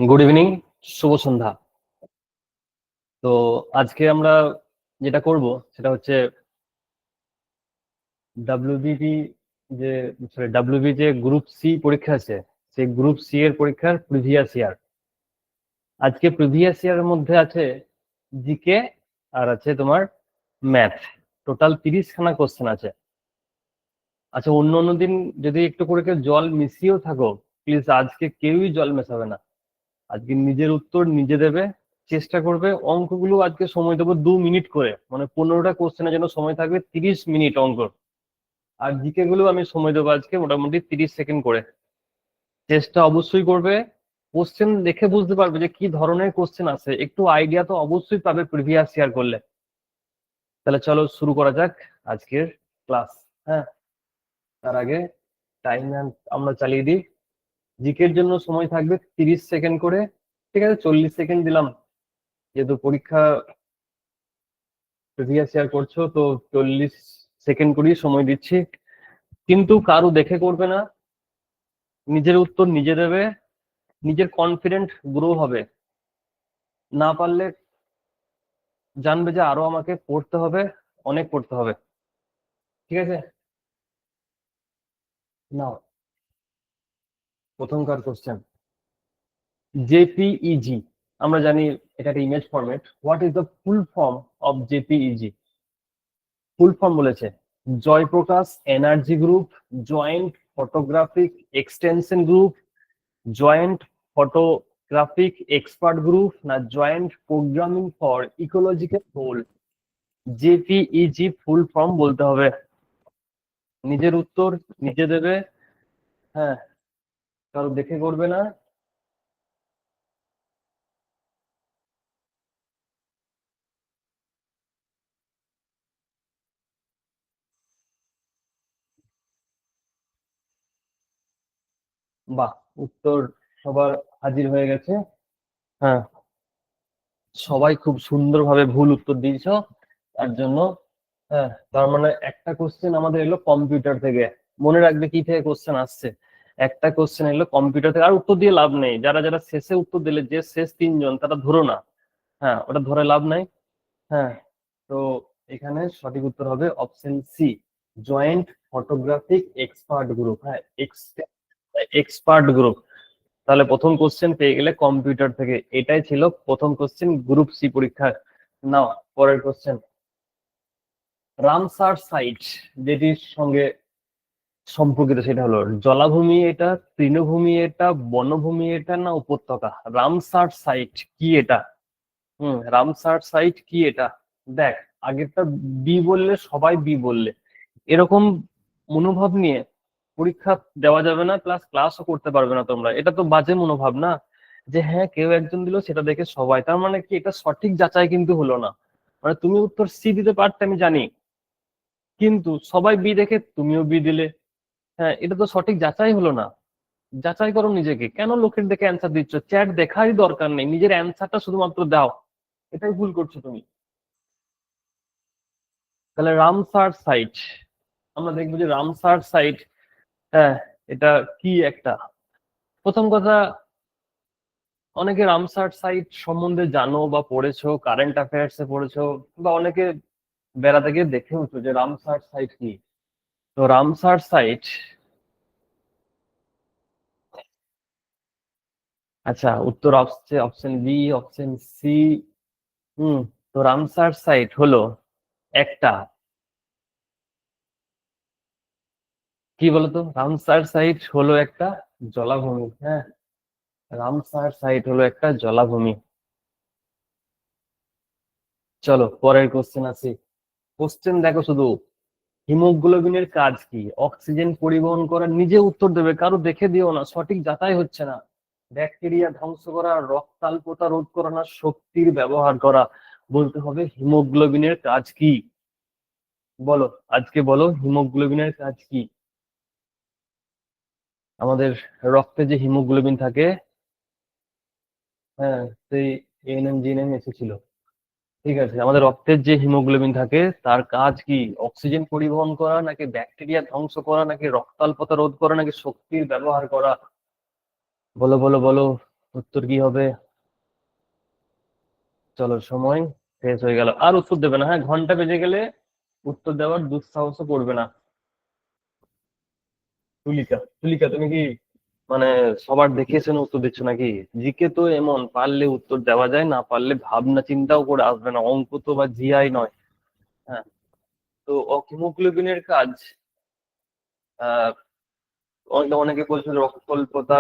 Good evening, শুভ সন্ধ্যা। তো আজকে আমরা যেটা করব সেটা হচ্ছে ডাব্লিউবিপি যে ডাব্লিউবি যে গ্রুপ সি পরীক্ষা আছে, সেই গ্রুপ সি এর পরীক্ষার প্রিভিয়াস ইয়ার। আজকে প্রিভিয়াস ইয়ারের মধ্যে আছে জিকে আর আছে তোমার ম্যাথ। টোটাল 30খানা কোশ্চেন আছে। আচ্ছা, অন্য অন্য দিন যদি একটু করে কেউ জল মিশিয়েও থাকো, প্লিজ আজকে কেউই জল মেশাবে না। আজকে নিজের উত্তর নিজে দেবে, চেষ্টা করবে। অঙ্কগুলো আজকে সময় দেবো 2 মিনিট করে, মানে 15টা কোশ্চেনের জন্য সময় থাকবে 30 মিনিট অঙ্ক। আর জিকে গুলো আমি সময় দেবো আজকে মোটামুটি 30 সেকেন্ড করে। চেষ্টা অবশ্যই করবে। কোশ্চেন দেখে বুঝতে পারবে যে কি ধরনের কোশ্চেন আছে, একটু আইডিয়া তো অবশ্যই পাবে প্রিভিয়াস ইয়ার করলে। তাহলে চলো শুরু করা যাক আজকের ক্লাস। হ্যাঁ, তার আগে টাইম আমরা চালিয়ে দিই। জিকের জন্য সময় থাকবে 30 সেকেন্ড করে। ঠিক আছে, 40 সেকেন্ড দিলাম, যেহেতু পরীক্ষা প্রিভিয়াস ইয়ার করছো তো 40 সেকেন্ড করেই সময় দিচ্ছি। কিন্তু কারো দেখে করবে না, নিজের উত্তর নিজে দেবে, নিজের কনফিডেন্ট গ্রো হবে। না পারলে জানবে যে আরো আমাকে পড়তে হবে, অনেক পড়তে হবে। ঠিক আছে, নাও প্রথমকার কোশ্চেন। জেপিইজি, আমরা জানি এটা একটা image format. What is the full form of JPEG? Full form বলেছে Jayprakash energy group, joint photographic extension group, joint photographic expert group, না joint programming for ecological goal. JPEG full form বলতে হবে। নিজের উত্তর নিজে দেবে। হ্যাঁ, কারো দেখে করবে না। বাহ, উত্তর সবার হাজির হয়ে গেছে। হ্যাঁ, সবাই খুব সুন্দরভাবে ভুল উত্তর দিয়েছো, তার জন্য। হ্যাঁ, তার মানে একটা কোশ্চেন আমাদের এলো কম্পিউটার থেকে। মনে রাখবে কি থেকে কোশ্চেন আসছে। একটা কোশ্চেন এলো কম্পিউটার থেকে। আর উত্তর দিয়ে লাভ নেই, যারা যারা শেষে উত্তর দিলে, যে শেষ 3জন তারা ধরো না। হ্যাঁ, ওটা ধরে লাভ নাই। হ্যাঁ, তো এখানে সঠিক উত্তর হবে option C, joint photographic expert group. হ্যাঁ, এক্সপার্ট গ্রুপ। তাহলে প্রথম কোশ্চেন পেয়ে গেলে কম্পিউটার থেকে। এটাই ছিল প্রথম কোশ্চেন গ্রুপ সি পরীক্ষার। নাও পরের কোশ্চেন। রামসার সাইট যেটির সঙ্গে সম্পর্কিত সেটা হলো জলাভূমি এটা, তৃণভূমি এটা, বনভূমি এটা, না উপত্যকা? রামসার সাইট কি এটা? রামসার সাইট কি এটা? দেখ, আগেরটা বি বললে সবাই বি বললে, এরকম মনোভাব নিয়ে পরীক্ষা দেওয়া যাবে না, প্লাস ক্লাসও করতে পারবে না তোমরা। এটা তো বাজে মনোভাব না, যে হ্যাঁ কেউ একজন দিল সেটা দেখে সবাই, তার মানে কি এটা সঠিক যাচাই কিন্তু হলো না। মানে তুমি উত্তর সি দিতে পারতে আমি জানি, কিন্তু সবাই বি দেখে তুমিও বি দিলে। হ্যাঁ, এটা তো সঠিক যাচাই হলো না। যাচাই করো নিজেকে, কেন লোকের দেখে অ্যান্সার দিচ্ছ? চ্যাট দেখারই দরকার নেই, নিজের অ্যান্সারটা শুধুমাত্র দাও। এটাই ভুল করছো তুমি। তাহলে রামসার সাইট, আমরা দেখবো যে রামসার সাইট, হ্যাঁ, এটা কি একটা। প্রথম কথা, অনেকে রামসার সাইট সম্বন্ধে জানো বা পড়েছো, কারেন্ট অ্যাফেয়ার্স এ পড়েছো, বা অনেকে বেড়াতে গিয়ে দেখেওছো যে রামসার সাইট কি। তো রামসার সাইট, আচ্ছা উত্তর আসছে অপশন বি, অপশন সি। হুম, তো রামসার সাইট হলো একটা, কি বলতো, রামসার সাইট হলো একটা জলাভূমি। হ্যাঁ, রামসার সাইট হলো একটা জলাভূমি। চলো পরের কোশ্চেন আসি। কোশ্চেন দেখো শুধু, হিমোগ্লোবিনের কাজ কি? অক্সিজেন পরিবহন করা। নিজে উত্তর দেবে, কারো দেখে দিও না, সঠিক যাচাই হচ্ছে না। ব্যাকটেরিয়া ধ্বংস করা, রক্তাল্পতা রোধ করা, না শক্তির ব্যবহার করা? বলতে হবে হিমোগ্লোবিনের কাজ কি। বলো, আজকে বলো হিমোগ্লোবিনের কাজ কি। আমাদের রক্তে যে হিমোগ্লোবিন থাকে, হ্যাঁ, সেই এএনএম জিএনএম এসেছিল। ঠিক আছে, আমাদের রক্তের যে হিমোগ্লোবিন থাকে তার কাজ কি? অক্সিজেন পরিবহন করা, নাকি ব্যাকটেরিয়া ধ্বংস করা, নাকি রক্তাল্পতা রোধ করা, নাকি শক্তির ব্যবহার করা? বলো বলো বলো। উত্তর কি হবে? চলো, সময় শেষ হয়ে গেল। আর উত্তর দেবে না, হ্যাঁ? ঘন্টা বেজে গেলে উত্তর দেওয়ার দুঃসাহসও করবে না। তুলিকা, তুলিকা, তুমি কি মানে সবার দেখিয়ে শুনে উত্তর দিচ্ছ নাকি? জিকে তো এমন, পারলে উত্তর দেওয়া যায়, না পারলে ভাবনা চিন্তাও করে আসবে না। অঙ্ক তো বা জিআই নয়। হ্যাঁ। তো হিমোগ্লোবিনের কাজ, আহ অনেকে বলছিল রক্ত স্বল্পতা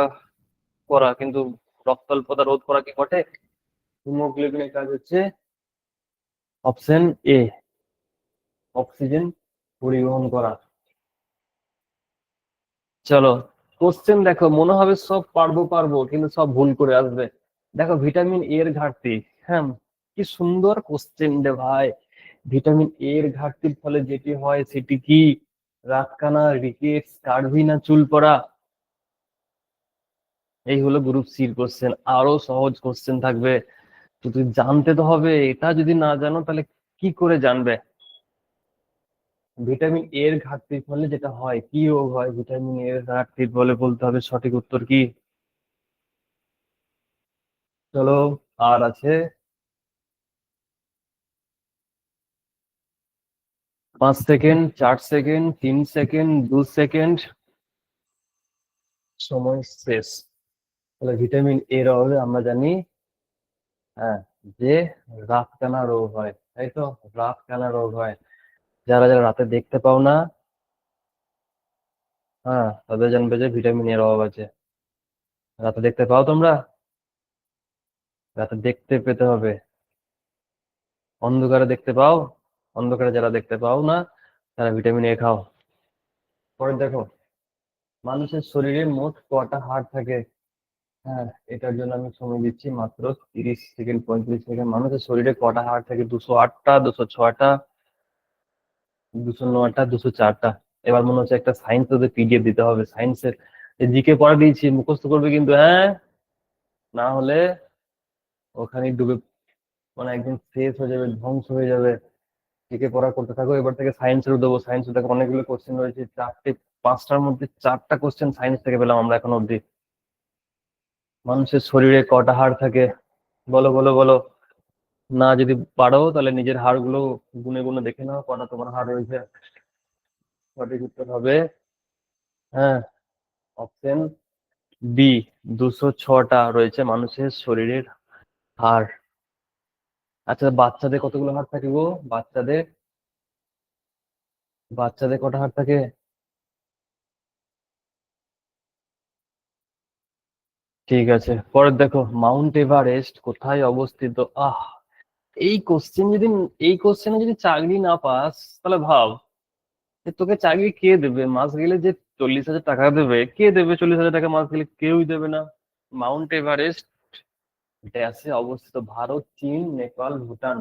করা, কিন্তু রক্ত স্বল্পতা রোধ করা কি ঘটে? হিমোগ্লোবিনের কাজ হচ্ছে অপশন এ, অক্সিজেন পরিবহন করা। চলো, কোশ্চেন দেখো, মনে হবে সব পারবো পারবো, কিন্তু সব ভুল করে আসবে। দেখো, ভিটামিন এ এর ঘাটতি। হ্যাঁ, কি সুন্দর কোশ্চেন রে ভাই! ভিটামিন এ এর ঘাটতির ফলে যেটি হয় সেটি কি? রাতকানা, রিকেটস, স্কারভি, না চুল পড়া? এই হলো গ্রুপ সির কোশ্চেন। আরো সহজ কোশ্চেন থাকবে, তো তুই জানতে তো হবে। এটা যদি না জানো তাহলে কি করে জানবে? ভিটামিন এ এর ঘাটতির ফলে যেটা হয়, কি রোগ হয় ভিটামিন এ এর ঘাটতির ফলে? বলতে হবে সঠিক উত্তর কি। চলো, আর আছে 5 সেকেন্ড, 4 সেকেন্ড, 3 সেকেন্ড, 2 সেকেন্ড। সময় শেষ। তাহলে ভিটামিন এর অভাবে আমরা জানি, হ্যাঁ, যে রাতকানা রোগ হয়, তাই তো? রাতকানা রোগ হয়। যারা যারা রাতে দেখতে পাও না, হ্যাঁ, তাদের জানবে যে ভিটামিন এর অভাব আছে। রাতে দেখতে পাও তোমরা? রাতে দেখতে পেতে হবে। অন্ধকারে দেখতে পাও? অন্ধকারে যারা দেখতে পাও না, তারা ভিটামিন এ খাও। পরে দেখো, মানুষের শরীরে মোট কটা হাড় থাকে? হ্যাঁ, এটার জন্য আমি সময় দিচ্ছি মাত্র 30 সেকেন্ড, 35 সেকেন্ড। মানুষের শরীরে কটা হাড় থাকে? 208টা, 206টা, 209টা, 204টা। এবার মনে হচ্ছে একটা সায়েন্স ওদের পিডিএফ দিতে হবে, সায়েন্সের। জিকে পড়া দিয়েছি, মুখস্থ করবে কিন্তু, হ্যাঁ? না হলে ওখানে ডুবে, মানে একদম শেষ হয়ে যাবে, ধ্বংস হয়ে যাবে। জিকে পড়া করতে থাকো। এবার থেকে সায়েন্সের দেবো। সায়েন্স দেখো, অনেকগুলো কোশ্চেন রয়েছে, 5টার মধ্যে 4টা কোশ্চেন সায়েন্স থেকে পেলাম আমরা এখন অব্দি। মানুষের শরীরে কটা হাড় থাকে? বলো বলো বলো। না যদি পারো তাহলে নিজের হাড় গুলো গুনে গুনে দেখে নাও কটা তোমার হাড় রয়েছে। সঠিক উত্তর হবে, হ্যাঁ, অপশন বি, 206টা রয়েছে মানুষের শরীরের হাড়। আচ্ছা, বাচ্চাদের কতগুলো হাড় থাকে গো? বাচ্চাদের, বাচ্চাদের কটা হাড় থাকে? ঠিক আছে, পরে দেখো, মাউন্ট এভারেস্ট কোথায় অবস্থিত? আহ, এই কোশ্চেন যদি, এই কোশ্চেনে যদি চাকরি না পাস, তাহলে ভাব যে তোকে চাকরি কে দেবে। মাস গেলে যে 40,000 টাকা দেবে, কে দেবে? 40,000 টাকা মাস গেলে কেউই দেবে না। মাউন্ট এভারেস্ট ড্যাশে অবস্থিত? ভারত, চীন, নেপাল, ভুটান।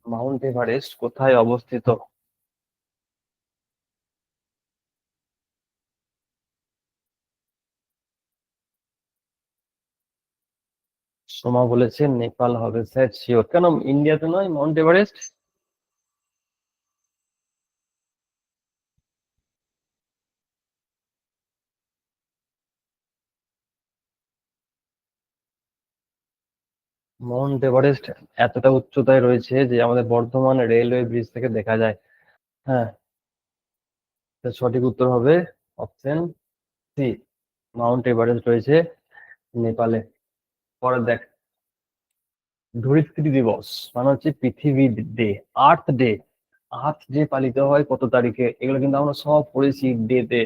মাউন্ট এভারেস্ট কোথায় অবস্থিত? সোমা বলেছে নেপাল হবে, স্যার শিওর? কেন ইন্ডিয়াতে নয় মাউন্ট এভারেস্ট? মাউন্ট এভারেস্ট এতটা উচ্চতায় রয়েছে যে আমাদের বর্ধমান রেলওয়ে ব্রিজ থেকে দেখা যায়। হ্যাঁ, তো সঠিক উত্তর হবে অপশন সি, মাউন্ট এভারেস্ট রয়েছে নেপালে। পরে দেখ, ধরিত্রী দিবস মানে হচ্ছে পৃথিবী day, earth day. Earth day পালিত হয় কত তারিখে? এগুলো কিন্তু আমরা সব পড়েছি ডে তে,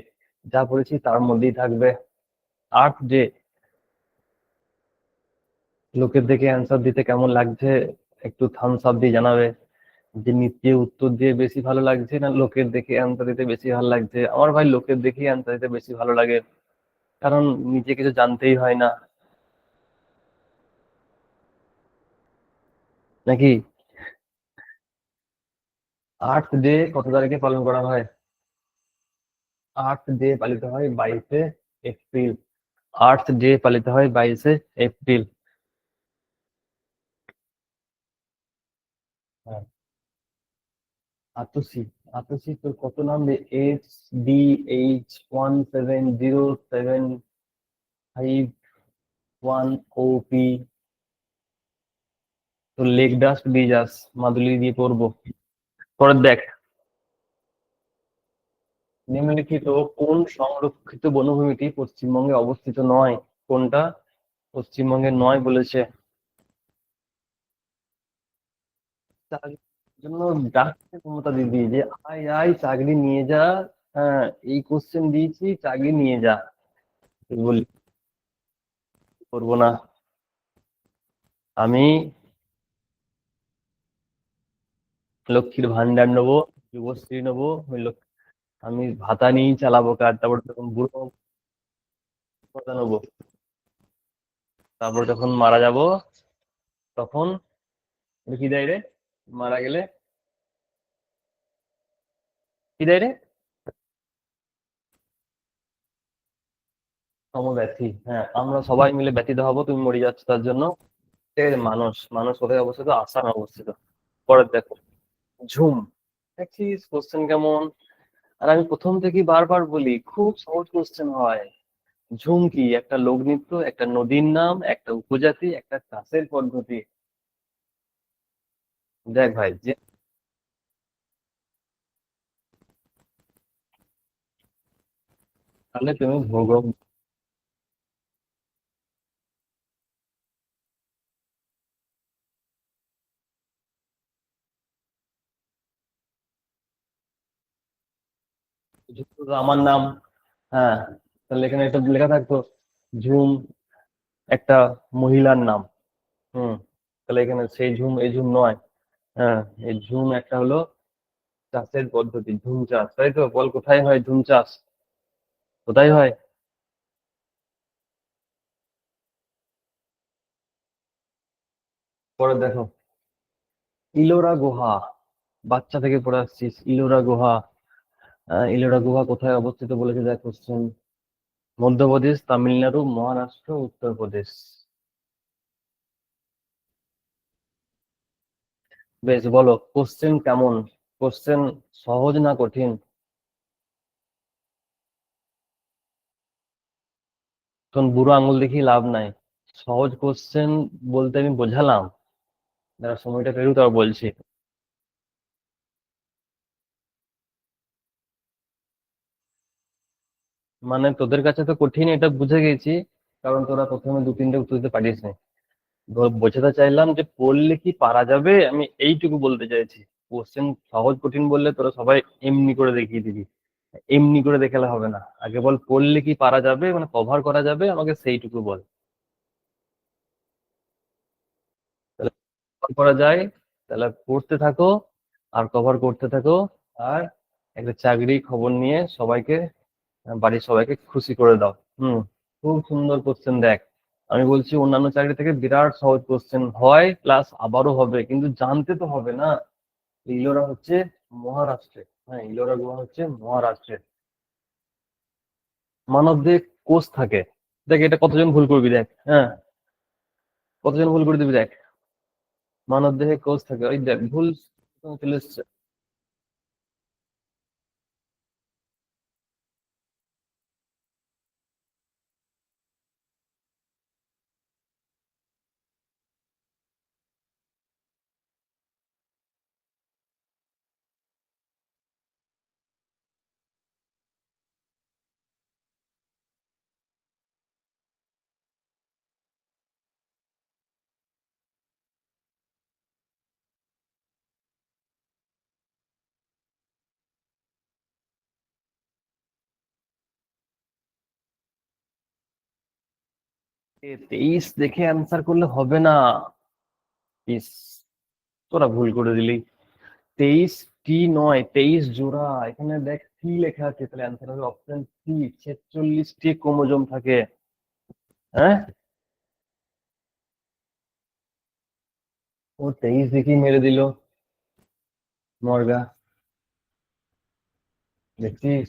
যা পড়েছি তার মধ্যেই থাকবে। Earth day. লোকের দেখে অ্যান্সার দিতে কেমন লাগছে একটু থামস আপ দিয়ে জানাবে, যে নিচে উত্তর দিয়ে বেশি ভালো লাগছে, না লোকের দেখে অ্যান্সার দিতে বেশি ভালো লাগছে? আমার ভাই লোকের দেখে অ্যান্সার দিতে বেশি ভালো লাগে, কারণ নিজে কিছু জানতেই হয় না, নাকি? আর্থ ডে কত তারিখে পালন করা হয়? আর্থ ডে পালিত হয় 22শে এপ্রিল। আর্থ ডে পালিত হয় 22শে এপ্রিল। হ্যাঁ, আতসী, আতসী তোর কত নামবে? HDH17075 1OP। তো লেগ ডাস্ট দিয়ে যাস, মাদুলি দিয়ে করবো। পরে দেখ, নিম্নলিখিত কোন সংরক্ষিত বনভূমিটি পশ্চিমবঙ্গে অবস্থিত নয়? কোনটা পশ্চিমবঙ্গে নয় বলেছে? তার জন্য ডাকছে মমতা দিদি যে আয় আয় চাকরি নিয়ে যা। হ্যাঁ, এই কোশ্চেন দিয়েছি, চাকরি নিয়ে যা। তুই বলি করবো না। আমি লক্ষ্মীর ভান্ডার নেবো, যুবশ্রী নেবো, আমি ভাতা নিয়েই চালাবো কার। তারপর তখন বুড়ো ভাতা নেবো। তারপর যখন মারা যাব তখন কি দেয় রে? মারা গেলে কি দেয় রে? সমব্যথী। হ্যাঁ, আমরা সবাই মিলে ব্যথিত হব, তুমি মরে যাচ্ছ তার জন্য। মানুষ, মানুষ কোথায় অবস্থিত? আসামে অবস্থিত। পরে দেখো, ঝুম। দেখছিস কোশ্চেন কেমন? আর আমি প্রথম থেকেই বারবার বলি খুব সহজ কোশ্চেন হয়। ঝুম কি? একটা লোকনৃত্য, একটা নদীর নাম, একটা উপজাতি, একটা চাষের পদ্ধতি। দেখ ভাই, যে তাহলে তুমি ভূগোল আমার নাম। হ্যাঁ, তাহলে এখানে একটা লেখা থাকতো ঝুম একটা মহিলার নাম। হুম, তাহলে এখানে সেই ঝুম এই ঝুম নয়। হ্যাঁ, এই ঝুম একটা হলো চাষের পদ্ধতি, ঝুম চাষ। তাই তো? বল কোথায় হয় ঝুম চাষ? কোথায় হয়? পরে দেখো, ইলোরা গুহা। বাচ্চা থেকে পড়ে আসছিস ইলোরা গুহা। ইলোরা গুহা কোথায় অবস্থিত বলেছে দেখ কোশ্চেন। মধ্যপ্রদেশ, তামিলনাড়ু, মহারাষ্ট্র, উত্তরপ্রদেশ। বেশ, বলো কোশ্চেন কেমন? কোশ্চেন সহজ না কঠিন? তখন বুড়ো আঙুল দেখি লাভ নাই। সহজ কোশ্চেন বলতে আমি বোঝালাম, যারা সময়টা পেরু তারা বলছি। মানে তোদের কাছে তো কঠিন এটা বুঝে গেছি, কারণ তোরা প্রথমে দু তিনটে উত্তর দিতে পারিস না। বোঝাতে চাইলাম যে পড়লে কি পারা যাবে, আমি এইটুকু বলতে চাইছি। কোশ্চেন সহজ কঠিন বললে তোরা সবাই এমনি করে দেখিয়ে দিবি। এমনি করে দেখালে হবে না, আগে বল পড়লে কি পারা যাবে, মানে কভার করা যাবে, আমাকে সেইটুকু বল। তাহলে cover করা যায়, তাহলে পড়তে থাকো আর কভার করতে থাকো। আর একটা চাকরি খবর নিয়ে সবাইকে, বাড়ির সবাইকে খুশি করে দাও। হুম। খুব সুন্দর কোশ্চেন দেখ। আমি বলছি অন্যান্য চাকরি থেকে বিরাট সহজ কোশ্চেন হয়, প্লাস আবারও হবে, কিন্তু জানতে তো হবে না। ইলোরা হচ্ছে মহারাষ্ট্রে। হ্যাঁ, ইলোরা গুহা হচ্ছে মহারাষ্ট্রে। মানবদেহে কোষ থাকে। দেখ এটা কতজন ভুল করবি দেখ। হ্যাঁ, কতজন ভুল করে দিবি দেখ। মানবদেহে কোষ থাকে, ওই দেখ ভুল চলে এসছে। এ 23 দেখে অ্যান্সার করলে হবে না। ইস, তোরা ভুল করে দিলি। 23 টি নয়, 23 জোড়া। এখানে দেখ সি লেখা আছে, তাহলে অ্যান্সার হবে অপশন সি, 46টি ক্রোমোজোম থাকে। হ্যাঁ, ও 23 দেখি মেরে দিল মর্গা। দেখছিস,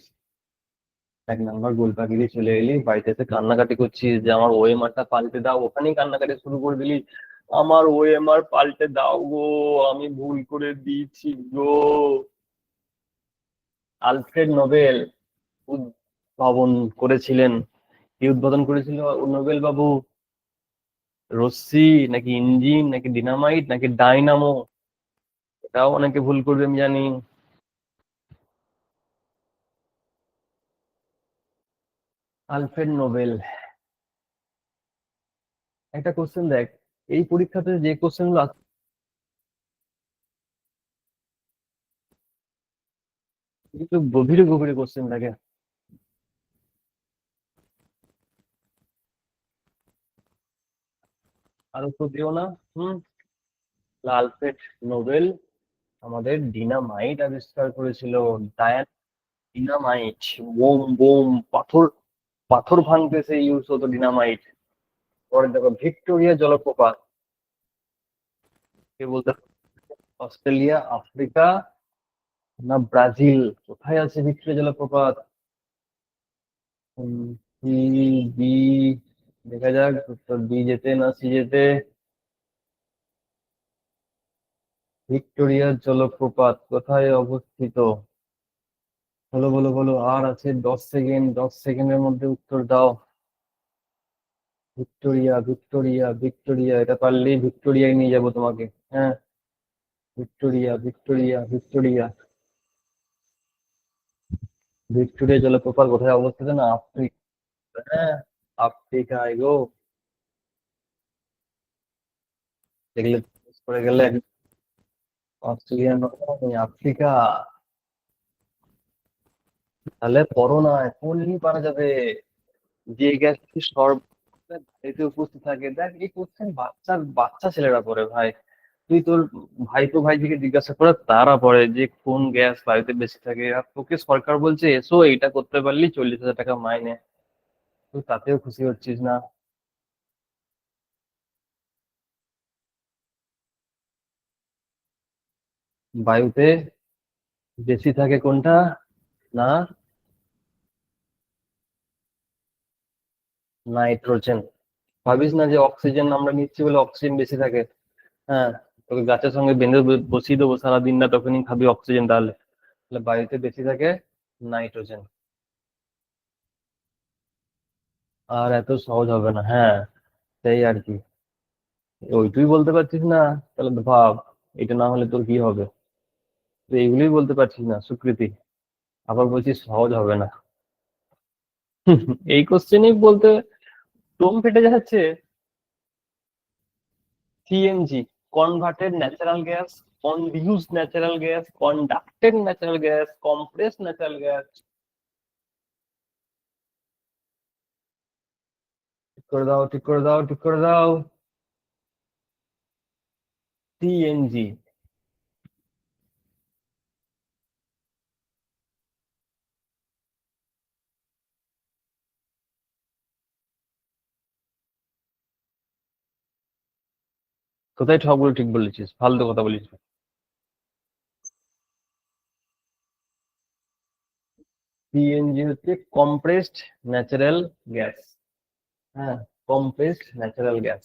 এক নাম্বার গোল পাকিয়ে দিয়ে চলে এলি, বাড়িতে এসে কান্নাকাটি করছিস যে আমার ওএমআরটা পাল্টে দাও, ওখানেই কান্নাকাটি শুরু করে দিলি। আমার ওএমআর পাল্টে দাও গো, আমি ভুল করে দিয়েছি গো। আলফ্রেড নোবেল উদ্ভাবন করেছিলেন? কি উদ্বোধন করেছিল নোবেল বাবু? রশ্মি, নাকি ইঞ্জিন, নাকি ডিনামাইট, নাকি ডাইনামো? এটাও অনেকে ভুল করবে আমি জানি। Alfred Nobel. একটা কোশ্চেন দেখ, এই পরীক্ষাতে যে কোশ্চেন গুলো একটু গভীরে গভীরে কোশ্চেন থাকে। আর উত্তর দিও না। হুম। আলফ্রেড নোবেল আমাদের ডিনামাইট আবিষ্কার করেছিল। ডিনামাইট, বোম বোম, পাথর পাথর ভাঙতেছে ইউজ হতো ডিনামাইট। পরে দেখো ভিক্টোরিয়া জলপ্রপাত, কে বলতে? অস্ট্রেলিয়া, আফ্রিকা, না ব্রাজিল? কোথায় আছে ভিক্টোরিয়া জলপ্রপাত? সি, বি, দেখা যাক উত্তর বি যেতে না সি যেতে। ভিক্টোরিয়া জলপ্রপাত কোথায় অবস্থিত? বলো বলো বলো, আর আছে 10 সেকেন্ড, 10 সেকেন্ডের মধ্যে উত্তর দাও। ভিক্টোরিয়া ভিক্টোরিয়া ভিক্টোরিয়া, এটা পারলেই ভিক্টোরিয়ায় নিয়ে যাবো তোমাকে। হ্যাঁ, ভিক্টোরিয়া ভিক্টোরিয়া ভিক্টোরিয়া। ভিক্টোরিয়া জলপ্রপাত কোথায় অবস্থিত? না আফ্রিকা। হ্যাঁ, আফ্রিকায় গো। দেখলে miss করে গেলে। অস্ট্রেলিয়া নয়, আফ্রিকা। তাহলে পড়ো না, পড়লেই পারা যাবে। যে গ্যাসটি সর্বদাই উপস্থিত থাকে, দেখ এই কোশ্চেন বাচ্চার বাচ্চা ছেলেরা পড়ে ভাই। তুই তোর ভাইপো ভাইজিকে জিজ্ঞাসা করে তারা পড়ে যে কোন গ্যাস বায়ুতে বেশি থাকে, আর তোকে সরকার বলছে এসো এইটা করতে পারলি 40,000 টাকা মাইনে, তুই তাতেও খুশি হচ্ছিস না। বায়ুতে বেশি থাকে কোনটা? না, নাইট্রোজেন। ভাবিস না যে অক্সিজেন আমরা নিচ্ছি বলে অক্সিজেন বেশি থাকে। হ্যাঁ, তোকে গাছের সঙ্গে বেঁধে বসিয়ে দেবো সারাদিন, না তখনই খাবি অক্সিজেন। তাহলে তাহলে বায়ুতে বেশি থাকে নাইট্রোজেন। আর এত সহজ হবে না, হ্যাঁ, সেই আর কি। ওই তুই বলতে পারছিস না, তাহলে তো ভাব এটা না হলে তোর কি হবে। তুই এইগুলোই বলতে পারছিস না সুকৃতি, আবার বলছিস সহজ হবে না। এই কোশ্চেনই বলতে দম ফেটে যাচ্ছে। CNG, converted natural gas, conduced natural gas, conducted natural gas, compressed natural gas? ঠিক করে দাও, ঠিক করে দাও, ঠিক করে দাও। সিএনজি। কোথায় সবগুলো ঠিক বলেছিস, ফালতু কথা বলিস না। সিএনজি হচ্ছে কম্প্রেসড ন্যাচারাল গ্যাস। হ্যাঁ, কম্প্রেসড ন্যাচারাল গ্যাস।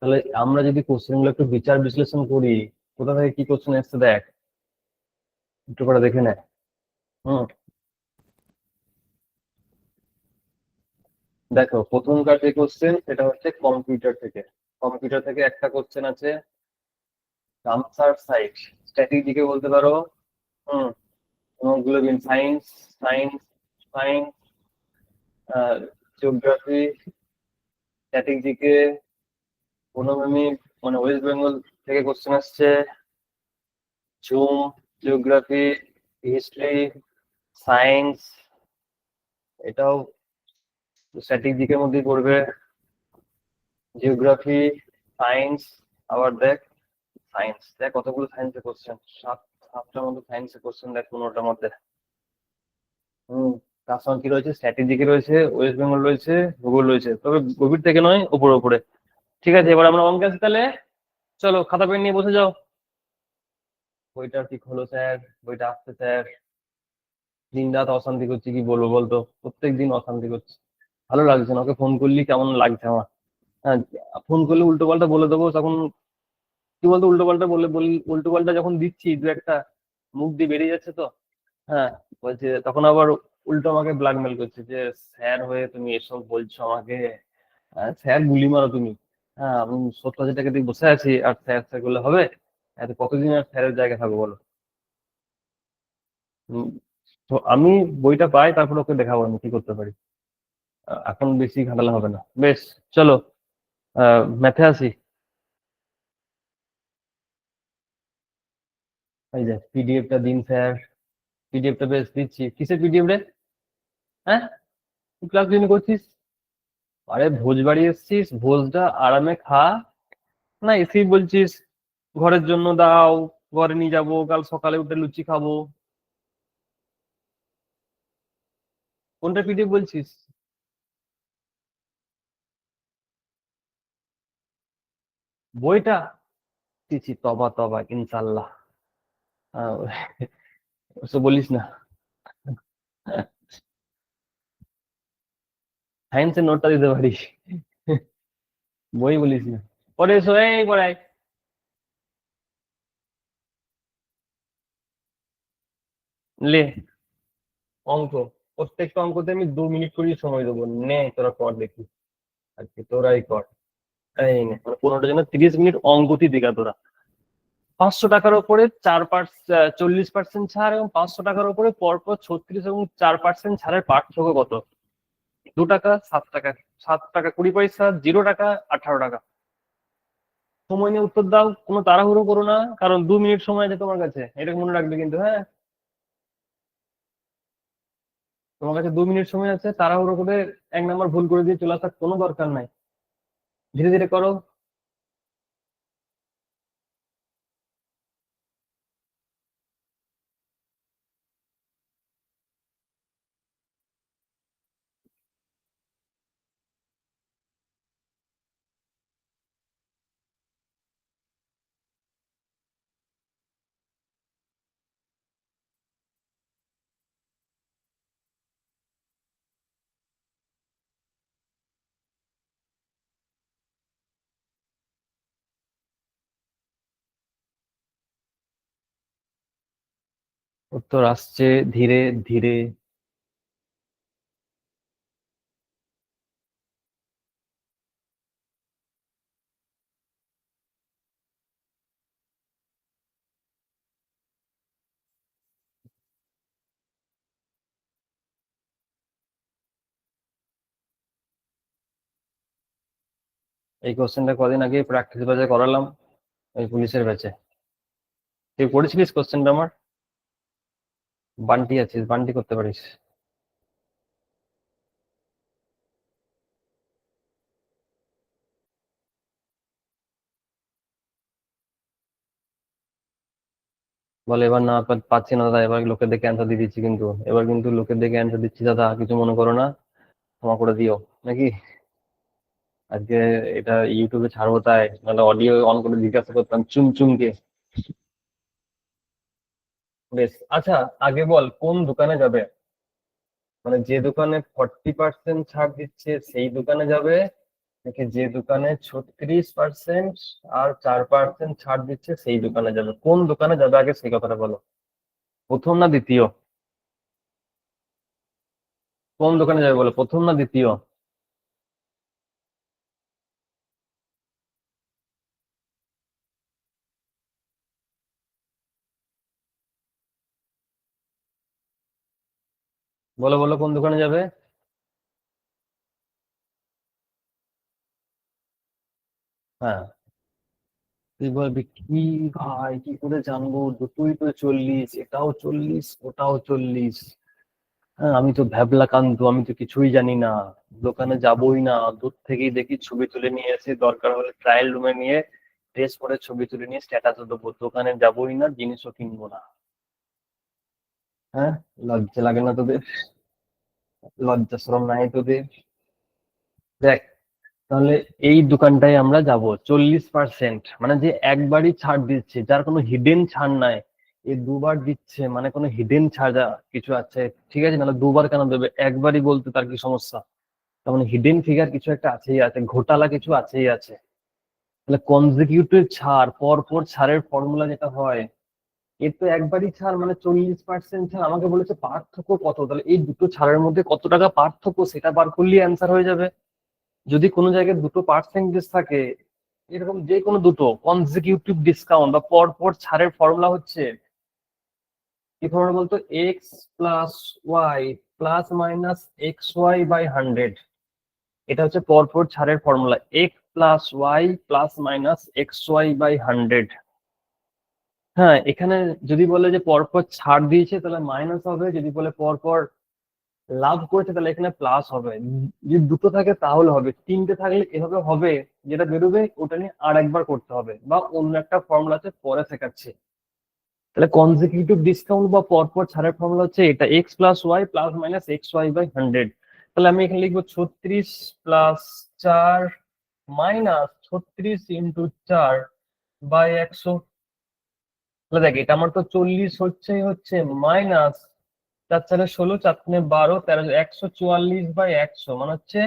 তাহলে আমরা যদি কোশ্চেন গুলো একটু বিচার বিশ্লেষণ করি, কোথা থেকে কি কোশ্চেন এসছে দেখ, একটু করে দেখে নে। হুম। দেখো প্রথমকার যে কোশ্চেন সেটা হচ্ছে কম্পিউটার থেকে। কম্পিউটার থেকে একটা কোশ্চেন আছে, রামসার সাইট, স্ট্র্যাটেজিকে বলতে পারো। হুম। Haemoglobin, science, science, science, geography, স্ট্র্যাটেজিকে, ইকোনমি, মানে ওয়েস্ট বেঙ্গল থেকে কোশ্চেন আসছে। জুম, জিওগ্রাফি, হিস্ট্রি, সায়েন্স, এটাও স্ট্র্যাটেজিকের মধ্যেই পড়বে। জিওগ্রাফি, সায়েন্স, আবার দেখ সায়েন্স, দেখ কতগুলো সায়েন্সের কোশ্চেন, সাতটার মধ্যে সায়েন্সের কোশ্চেন দেখ 15টার মধ্যে। হম। তার সঙ্গে কি রয়েছে, স্ট্র্যাটেজিকে রয়েছে, ওয়েস্ট বেঙ্গল রয়েছে, ভূগোল রয়েছে, তবে গভীর থেকে নয়, উপরে উপরে। ঠিক আছে, এবার আমরা অঙ্কে আছি তাহলে। চলো খাতা পেন নিয়ে বসে যাও। বইটা ঠিক হলো স্যার, বইটা আসছে স্যার। দিন রাত অশান্তি করছি, কি বলবো বলতো, প্রত্যেক দিন অশান্তি করছি। ভালো লাগছে না, ওকে ফোন করলি কেমন লাগছে আমার। হ্যাঁ, ফোন করলে উল্টো পাল্টা বলে দেবো তখন। কি বলতো, উল্টো পাল্টা বলে উল্টো পাল্টা যখন দিচ্ছি দু একটা মুখ দিয়ে বেরিয়ে যাচ্ছে তো। হ্যাঁ, বলছে তখন আবার উল্টো আমাকে ব্ল্যাকমেল করছে যে স্যার হয়ে তুমি এসব বলছো আমাকে, স্যার গুলি মারো তুমি। হ্যাঁ, আমি 70,000 টাকা দিয়ে বসে আছি আর স্যার স্যার করলে হবে? এত কতদিন আর স্যারের জায়গায় থাকবো বলো? উম, তো আমি বইটা পাই, তারপর ওকে দেখাবো আমি কি করতে পারি। এখন বেশি ঘাটালে হবে না, বেশ। চলো, ম্যাথে আসি। এই যে পিডিএফটা দিন স্যার। পিডিএফটা বেশ দিচ্ছি, কিসের পিডিএফ রে? হ্যাঁ, ক্লাস জয়েন করছিস? আরে ভোজ বাড়ি এসছিস, ভোজটা আরামে খা। না এসেই বলছিস ঘরের জন্য দাও, ঘরে নিয়ে যাবো, কাল সকালে উঠে লুচি খাবো। কোনটা পিডিএফ বলছিস? বইটা? ছি ছি, তবা তবা, ইনশাল্লাহ। আহ, ওসব বলিস না। সায়েন্সের নোটটা দিতে পারিস, বই বলিস না। পরে এসো, এই পড়াই। লে, অঙ্ক। প্রত্যেকটা অঙ্কতে আমি 2 মিনিট করে সময় দেবো, নে তোরা কর দেখি। আজকে তোরাই কর। এই নে, মানে 15টা জন্য 30 মিনিট অঙ্কতি দিঘা তোরা। 500 টাকার উপরে 40% ছাড়, এবং 500 টাকার উপরে পরপর 36 এবং 4% ছাড়ের পার্থক্য কত? 2 টাকা, 7 টাকা। 7 টাকা 20 পয়সা, 0 টাকা, 18 টাকা। সময় নিয়ে উত্তর দাও, কোনো তাড়াহুড়ো করো না, কারণ 2 মিনিট সময় আছে তোমার কাছে, এটা মনে রাখবে কিন্তু, হ্যাঁ। তোমার কাছে 2 মিনিট সময় আছে, তাড়াহুড়ো করে 1 নাম্বার ভুল করে দিয়ে চলে আসার কোনো দরকার নাই। ধীরে ধীরে করো। উত্তর আসছে ধীরে ধীরে। এই কোশ্চেনটা কদিন আগে প্র্যাকটিস ব্যাচে করালাম, ওই পুলিশের ব্যাচে। তুই পড়েছিলিস কোশ্চেনটা আমার? বান্টি আছিস, বান্টি করতে পারিস। বলে এবার না পাচ্ছি না দাদা, এবার লোকের দেখে অ্যান্সার দিয়ে দিচ্ছি, কিন্তু এবার কিন্তু লোকের দেখে অ্যান্সার দিচ্ছি দাদা, কিছু মনে করো না, ক্ষমা করে দিও নাকি। আজকে এটা ইউটিউবে ছাড়বো, তাই নাহলে অডিও অন করে জিজ্ঞাসা করতাম চুম চুমকে। বেশ, আচ্ছা, আগে বল কোন দোকানে যাবে? মানে যে দোকানে 40% ছাড় দিচ্ছে সেই দোকানে যাবে, নাকি যে দোকানে 36% আর 4% ছাড় দিচ্ছে সেই দোকানে যাবে? কোন দোকানে যাবে আগে সেই কথাটা বলো। প্রথম না দ্বিতীয়? কোন দোকানে যাবে বলো, প্রথম না দ্বিতীয়? বলো বলো, কোন দোকানে যাবে? হ্যাঁ, তুই বলবি কি ভাই, কি করে জানবো, দুটোই তো 40, এটাও 40, ওটাও 40। হ্যাঁ, আমি তো ভ্যাবলা কান্তু, আমি তো কিছুই জানি না। দোকানে যাবোই না, দূর থেকেই দেখি ছবি তুলে নিয়ে এসে, দরকার হলে ট্রায়াল রুমে নিয়ে ড্রেস পরে ছবি তুলে নিয়ে স্ট্যাটাসে দেবো, দোকানে যাবোই না, জিনিসও কিনবো না। হ্যাঁ, লজ্জা লাগে না তোদের? লজ্জা শরম নাই তোদের? দেখ, তাহলে এই দোকানটায় আমরা যাব। 40%, মানে যে একবারই ছাড় দিচ্ছে, যার কোনো হিডেন ছাড় নাই। এই দুবার দিচ্ছে মানে কোনো হিডেন ছাড় কিছু আছে, ঠিক আছে? নাহলে দুবার কেন দেবে, একবারই বলতে তার কি সমস্যা? তার মানে হিডেন ফিগার কিছু একটা আছেই আছে, ঘোটালা কিছু আছেই আছে। তাহলে কনজিকিউটিভ ছাড়, পর পর ছাড়ের ফর্মুলা যেটা হয়, এর তো একবারই ছাড়, মানে 40% ছাড়। আমাকে বলেছে পার্থক্য কত, তাহলে এই দুটো ছাড়ের মধ্যে কত টাকা পার্থক্য সেটা বার করলেই অ্যান্সার হয়ে যাবে। যদি কোনো জায়গায় দুটো পার্সেন্টেজ থাকে, এরকম যে কোনো দুটো কনজিকিউটিভ ডিসকাউন্ট বা পর পর ছাড়ের ফর্মুলা হচ্ছে কি ফর্মুলা বলতো, X plus Y plus minus X Y by 100। এটা হচ্ছে পরপর ছাড়ের formula, X plus Y plus minus X Y by 100। হ্যাঁ, এখানে যদি বলে যে পরপর ছাড় দিয়েছে তাহলে মাইনাস হবে, যদি বলে পরপর লাভ করেছে তাহলে এখানে প্লাস হবে। যদি দুটো থাকে তাহলে হবে, তিনটে থাকলে এভাবে হবে, যেটা বেরোবে ওটা নিয়ে আর একবার করতে হবে, বা অন্য একটা ফর্মুলা আছে পরে শেখাচ্ছি। তাহলে কনজিকিউটিভ ডিসকাউন্ট বা পরপর ছাড়ের ফর্মুলা হচ্ছে এটা, X plus Y plus minus X Y by 100। তাহলে আমি এখানে লিখবো 36 প্লাস 4 মাইনাস 36 × 4/100। তাহলে দেখ এটা আমার তো 40 হচ্ছে হচ্ছে মাইনাস 4×4 = 16, 4×3 = 12, 13 144/100 মানে হচ্ছে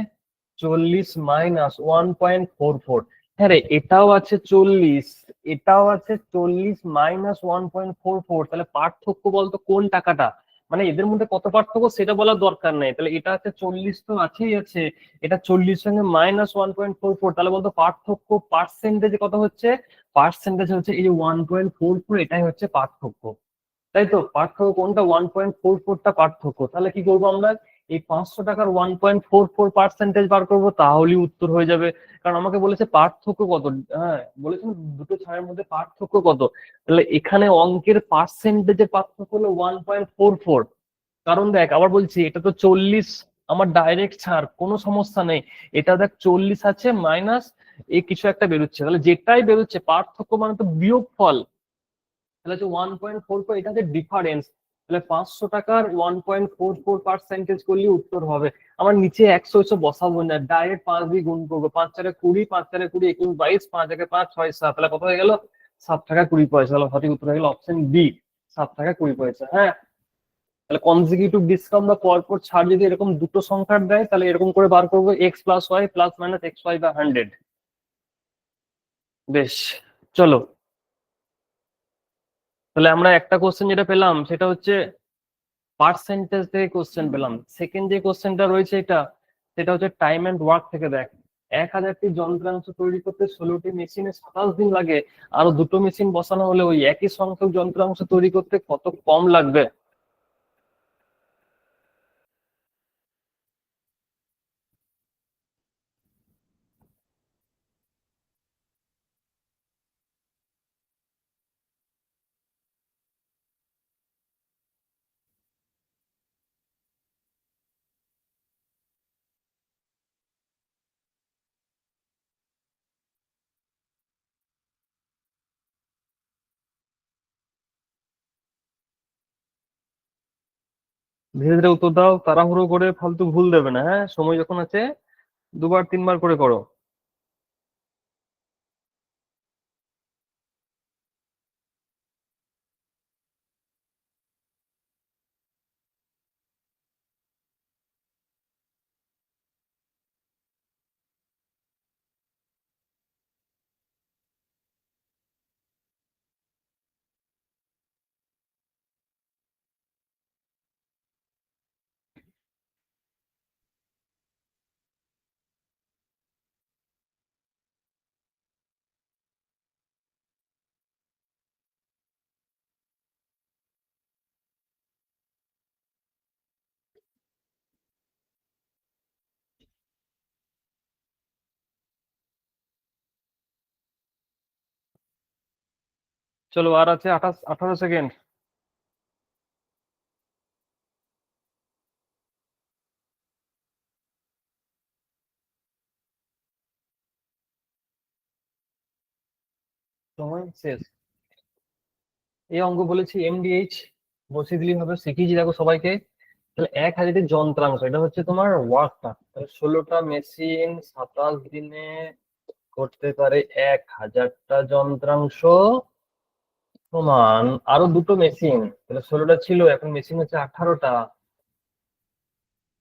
40 মাইনাস 1.44। হ্যাঁ রে, এটাও আছে 40, এটাও আছে 40 মাইনাস 1.44। তাহলে পার্থক্য বলতো কোন টাকাটা, মানে এদের মধ্যে কত পার্থক্য সেটা বলার দরকার নেই। তাহলে এটা আছে 40 তো আছেই আছে, এটা 40 সঙ্গে মাইনাস 1.44, তাহলে বলতো পার্থক্য পার্সেন্টেজে কত হচ্ছে, পার্সেন্টেজ হচ্ছে এই যে 1.44, এটাই হচ্ছে পার্থক্য। তাই তো, পার্থক্য কোনটা, 1.44টা পার্থক্য। তাহলে কি করবো আমরা, এই 500 টাকার 1.44% বার করবো, তাহলেই উত্তর হয়ে যাবে। কারণ আমাকে বলেছে পার্থক্য কত, হ্যাঁ বলেছে দুটো ছাড়ের মধ্যে পার্থক্য কত। তাহলে এখানে অঙ্কের পার্সেন্টেজের পার্থক্য হলো 1.44। কারণ দেখ আবার বলছি, এটা তো 40 আমার ডাইরেক্ট ছাড়, কোনো সমস্যা নেই। এটা দেখ 40 আছে মাইনাস এই কিছু একটা বেরোচ্ছে, তাহলে যেটাই বেরোচ্ছে পার্থক্য মানে তো বিয়োগ ফল। তাহলে হচ্ছে 1.44, এটা হচ্ছে ডিফারেন্স। তাহলে 500 টাকার 1.44% করলে উত্তর হবে। আমার নিচে 100 এসব বসাবো না, ডাইরেক্ট 5 দিয়ে গুণ করবো, 5×4 = 20, 5×4 = 21, 5×1 = 5, 6×7, তাহলে কত হয়ে গেল, 7 টাকা 20 পয়সা। তাহলে সঠিক উত্তর হয়ে গেল অপশন বি, 7 টাকা 20 পয়সা। হ্যাঁ, তাহলে কনজিকিউটিভ ডিসকাউন্ট বা পরপর ছাড় যদি এরকম দুটো সংখ্যার দেয় তাহলে এরকম করে বার করবো, X plus Y plus minus X Y বা 100। বেশ, চলো তাহলে আমরা একটা কোশ্চেন যেটা পেলাম সেটা হচ্ছে পার্সেন্টেজ থেকে কোশ্চেন পেলাম। সেকেন্ড যে কোশ্চেনটা রয়েছে এটা, সেটা হচ্ছে টাইম এন্ড ওয়ার্ক থেকে। দেখ 1000টি যন্ত্রাংশ তৈরি করতে 16টি মেশিনে 27 দিন লাগে, আরো দুটো মেশিন বসানো হলে ওই একই সংখ্যক যন্ত্রাংশ তৈরি করতে কত কম লাগবে। ধীরে ধীরে উত্তর দাও, তাড়াহুড়ো করে ফালতু ভুল দেবে না, হ্যাঁ সময় যখন আছে দুবার তিনবার করে করো। চলো, আর আছে 18 সেকেন্ড। সময় শেষ। এই অঙ্ক বলেছি এমডিএইচ, বসিয়ে দিলেই হবে, শিখিয়েছি দেখো সবাইকে। তাহলে 1000টি যন্ত্রাংশ, এটা হচ্ছে তোমার ওয়ার্কটা। তাহলে 16টা মেশিন 27 দিনে করতে পারে 1000টা যন্ত্রাংশ, সমান আরো দুটো মেশিন, তাহলে 16টা ছিল, এখন মেশিন হচ্ছে 18টা,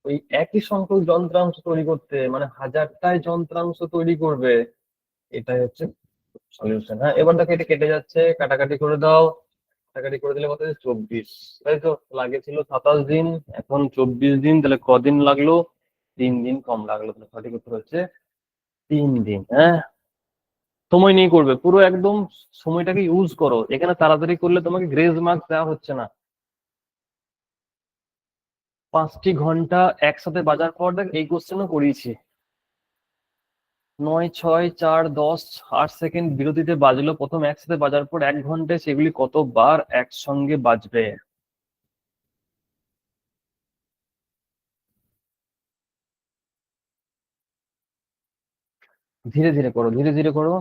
ওই একই সংখ্যক যন্ত্রাংশ তৈরি করতে মানে 1000টায় যন্ত্রাংশ তৈরি করবে। এটাই হচ্ছে সলিউশন। হ্যাঁ, এবার দেখো এটা কেটে যাচ্ছে, কাটাকাটি করে দাও। কাটাকাটি করে দিলে কত হচ্ছে? 24, তাই তো? লাগে ছিল 27 দিন, এখন 24 দিন, তাহলে কদিন লাগলো? 3 দিন কম লাগলো, তাহলে সঠিক উত্তর হচ্ছে 3 দিন। হ্যাঁ, সময় নিয়ে করবে পুরো একদম, সময়টাকে ইউজ করো, এখানে তাড়াতাড়ি করলে তোমাকে গ্রেজ মার্কস দেওয়া হচ্ছে না। 5টি ঘন্টা একসাথে বাজার পর, দেখ এই কোশ্চেনও করিয়েছি। 9, 6, 4, 10, 8 সেকেন্ড বিরতিতে বাজলো প্রথম একসাথে বাজার পর 1 ঘন্টায়, সেগুলি কতবার একসঙ্গে বাজবে? ধীরে ধীরে করো, ধীরে ধীরে করো।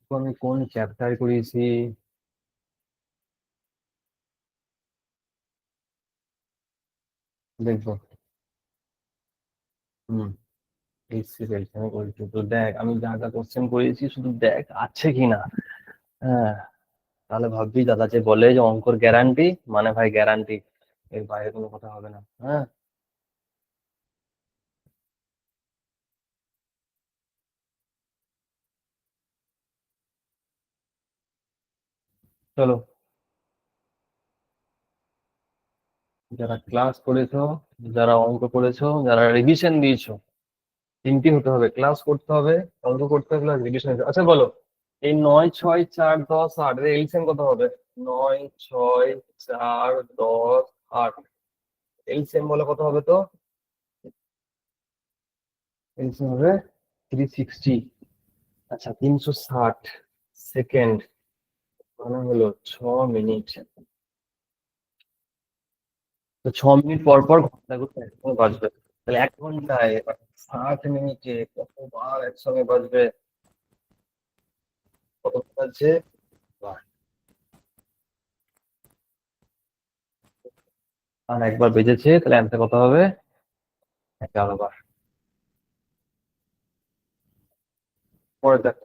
তো আমি কোন চ্যাপ্টার করিয়েছি? দেখবো। হুম, এই সিরিয়াল আমি করেছি তো, দেখ আমি যা যা কোশ্চেন করিয়েছি শুধু দেখ আছে কিনা। হ্যাঁ, তাহলে ভাববি দাদা যে বলে যে অঙ্কর গ্যারান্টি, মানে ভাই গ্যারান্টি, এর বাইরে কোনো কথা হবে না। হ্যাঁ, চলো। যারা ক্লাস করেছো, যারা অঙ্ক করেছো, যারা রিভিশন দিয়েছো, তিনটি হতে হবে, ক্লাস করতে হবে, অঙ্ক করতে হবে, রিভিশন। আচ্ছা বলো, এই 9, 6, 4, 10, 8 এর এলসিএম কত হবে? 9, 6, 4, 10, 8, এলসিএম বলে কত হবে তো? এলসিএম হবে 360। আচ্ছা, 360 সেকেন্ড মানে হলো 6 মিনিট। তো 6 মিনিট পর পর ঘন্টা ঘুরতে একসঙ্গে বাজবে, তাহলে 1 ঘন্টায় 60 মিনিটে কতবার একসঙ্গে বাজবে? কত বাজছে? বাহ। আর একবার বেজেছে, তাহলে অ্যান্সার কত হবে? 11 বার। পরে দেখো,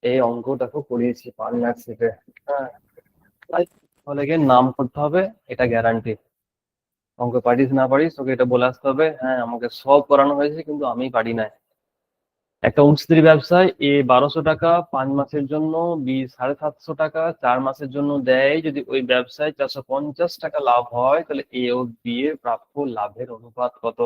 এই অঙ্ক দেখো করিয়েছি 5 মার্কস থেকে। হ্যাঁ, তাই তাহলে গিয়ে নাম করতে হবে, এটা গ্যারান্টি। অঙ্ক পারিস না পারিস, তোকে এটা বলে আসতে হবে, হ্যাঁ আমাকে সব করানো হয়েছে কিন্তু আমি পারি না। একটা উঠস্ত্রী ব্যবসায় এ 1200 টাকা 5 মাসের জন্য, বি 750 টাকা 4 মাসের জন্য দেয়, যদি ওই ব্যবসায় 450 টাকা লাভ হয়, তাহলে এ ও বি এর প্রাপ্য লাভের অনুপাত কত?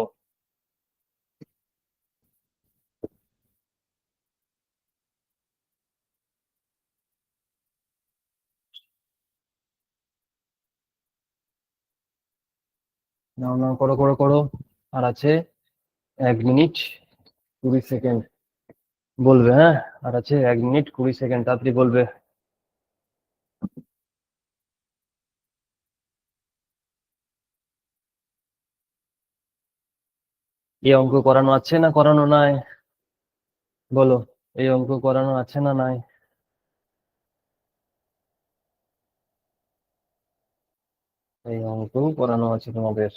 নাও নাও, করো করো করো। আর আছে 1 মিনিট 20 সেকেন্ড। বলবে, হ্যাঁ, আর আছে 1 মিনিট 20 সেকেন্ড, তাড়াতাড়ি বলবে। এই অঙ্ক করানো আছে না করানো নাই? বলো, এই অঙ্ক করানো আছে না নাই? এই অঙ্ক করানো আছে তোমাদের।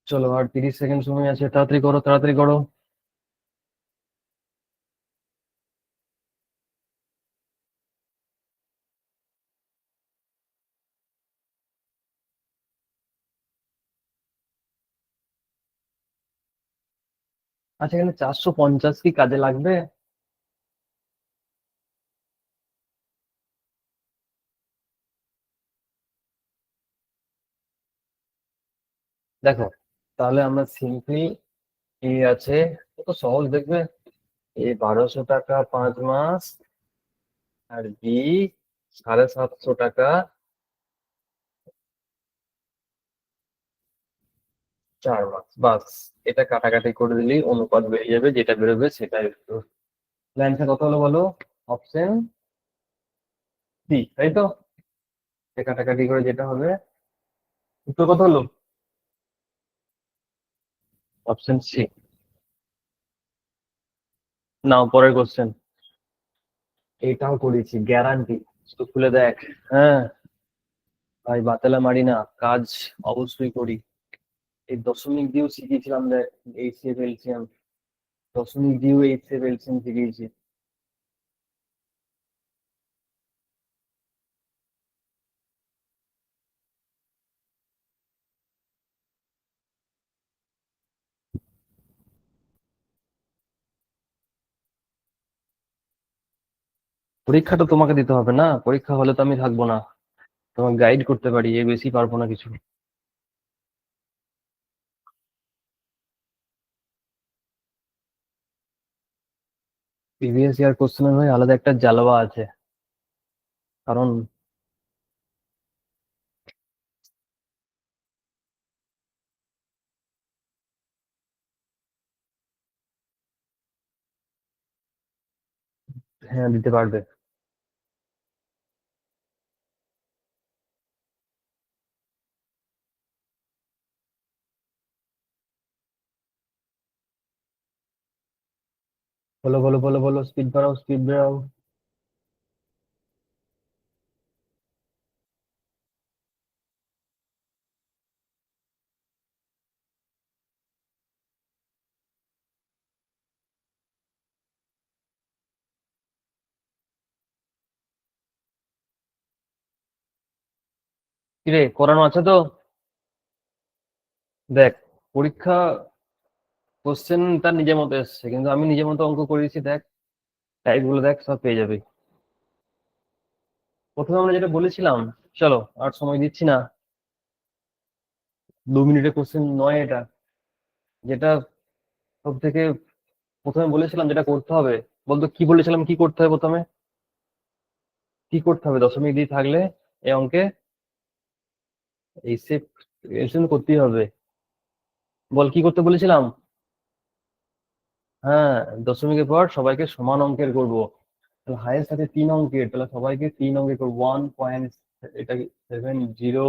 চলো, আর 30 সেকেন্ড সময় আছে, তাড়াতাড়ি করো তাড়াতাড়ি করো। আচ্ছা, এখানে 450 কি কাজে লাগবে? দেখো, তাহলে আমরা সিম্পলি কি আছে, কত সহজ দেখবে। এ 1200 টাকা 5 মাস, আর বি 750 টাকা 4 মাস, বাস। এটা কাটাকাটি করে দিলেই অনুপাত বেরিয়ে যাবে, যেটা বেরোবে সেটাই উত্তর। অ্যান্সার কত হলো বলো? অপশন সি, তাই তো? এটা কাটাকাটি করে যেটা হবে, উত্তর কত হলো? Option C. নাও পরের কোশ্চেন। এটাও করেছি, গ্যারান্টি। তো খুলে দেখ। হ্যাঁ ভাই, বাতেলা মারি না, কাজ অবশ্যই করি। এই দশমিক দিয়েও শিখিয়েছিলাম দেখ, এইচসিএফ এলসিএম। দশমিক দিয়েও এইচসিএফ এলসিএম শিখিয়েছি। পরীক্ষাটা তোমাকে দিতে হবে না, পরীক্ষা হলে তো আমি থাকবো না। তোমাকে গাইড করতে পারি, এর বেশি পারবো না কিছু। প্রিভিয়াস ইয়ার কোশ্চেনের ভাই আলাদা একটা জ্বালাওয়া আছে। কারণ হ্যাঁ, দিতে পারবে। বলো বলো বলো বলো, স্পিড বাড়াও, স্পিড বাড়াও। কিরে, করানো আছে তো? দেখ, পরীক্ষা কোশ্চেন তার নিজের মতো এসছে, কিন্তু আমি নিজের মতো অঙ্ক করেছি। দেখ, টাইপ গুলো দেখ, সব পেয়ে যাবে। প্রথমে আমরা যেটা বলেছিলাম, চলো আর সময় দিচ্ছি না, 2 মিনিটের কোশ্চেন নয় এটা। যেটা সব থেকে প্রথমে বলেছিলাম যেটা করতে হবে, বলতো কি বলেছিলাম, কি করতে হবে প্রথমে? কি করতে হবে দশমিক দিয়ে থাকলে এই অঙ্কে? এই সেভ এলসিএম করতেই হবে। বল কি করতে বলেছিলাম? হ্যাঁ, দশমিকের পর সবাইকে সমান অঙ্কের করব। তাহলে হায়েস্ট আছে 3 অঙ্কের, তাহলে সবাইকে 3 অঙ্কের করবো। 1 পয়েন্ট, এটা 700,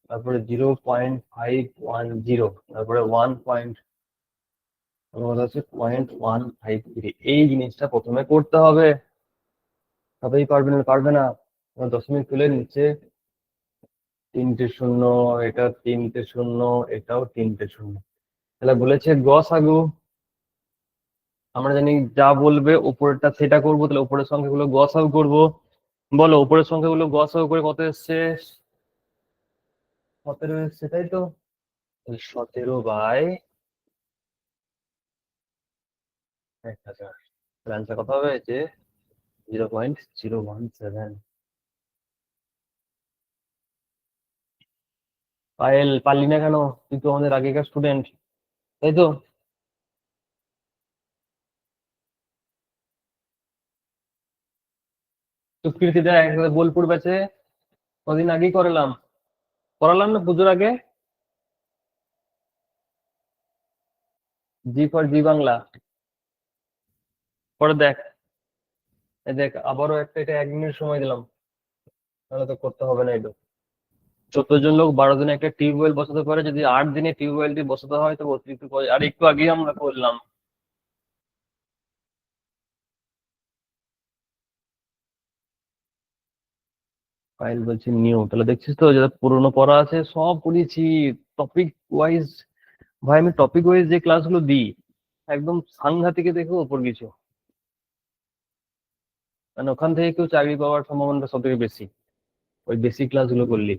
তারপরে 0.510, তারপরে 1 পয়েন্ট, হচ্ছে 0.153। এই জিনিসটা প্রথমে করতে হবে। সবাই পারবে না, পারবে না। দশমিক তুলে নিচ্ছে 3টে 0, এটা 3টে 0, এটাও 3টে 0। তাহলে বলেছে গসাগু। আমরা জানি যা বলবে উপরেরটা সেটা করবো, তাহলে উপরের সংখ্যাগুলো গসাগু করবো। বলো, উপরের সংখ্যাগুলো গসাগু করে কত এসছে? 17 এসছে, তাই তো? তাহলে 17/1000। অ্যান্সার কত হবে? যে 0.017। পায়েল, পারলি না কেন? তুই তো আমাদের আগেকার স্টুডেন্ট, তাই তো? সুকৃতি দেখ, বোলপুর ব্যাচে কদিন আগেই করালাম। করালাম না পুজোর আগে? জি ফর জি বাংলা। পরে দেখ, এই দেখ আবারও একটা, এটা 1 মিনিট সময় দিলাম, তাহলে তো করতে হবে না এটা। 14 জন লোক 12 দিনে একটা টিউবওয়েল বসাতে পারে, যদি 8 দিনে টিউবওয়েলটি বসাতে হয় তো অতিরিক্ত আর একটু আগে আমরা করলাম। ফাইল বলছি নিউ, তাহলে দেখছিস তো যেটা পুরোনো পড়া আছে সব পড়িয়েছি। Topic wise. ভাই আমি টপিক ওয়াইজ যে ক্লাসগুলো দিই, একদম সাংঘাতিকে দেখো ওপর কিছু। মানে ওখান থেকে কেউ চাকরি পাওয়ার সম্ভাবনাটা সব থেকে বেশি, ওই বেসিক ক্লাসগুলো করলি।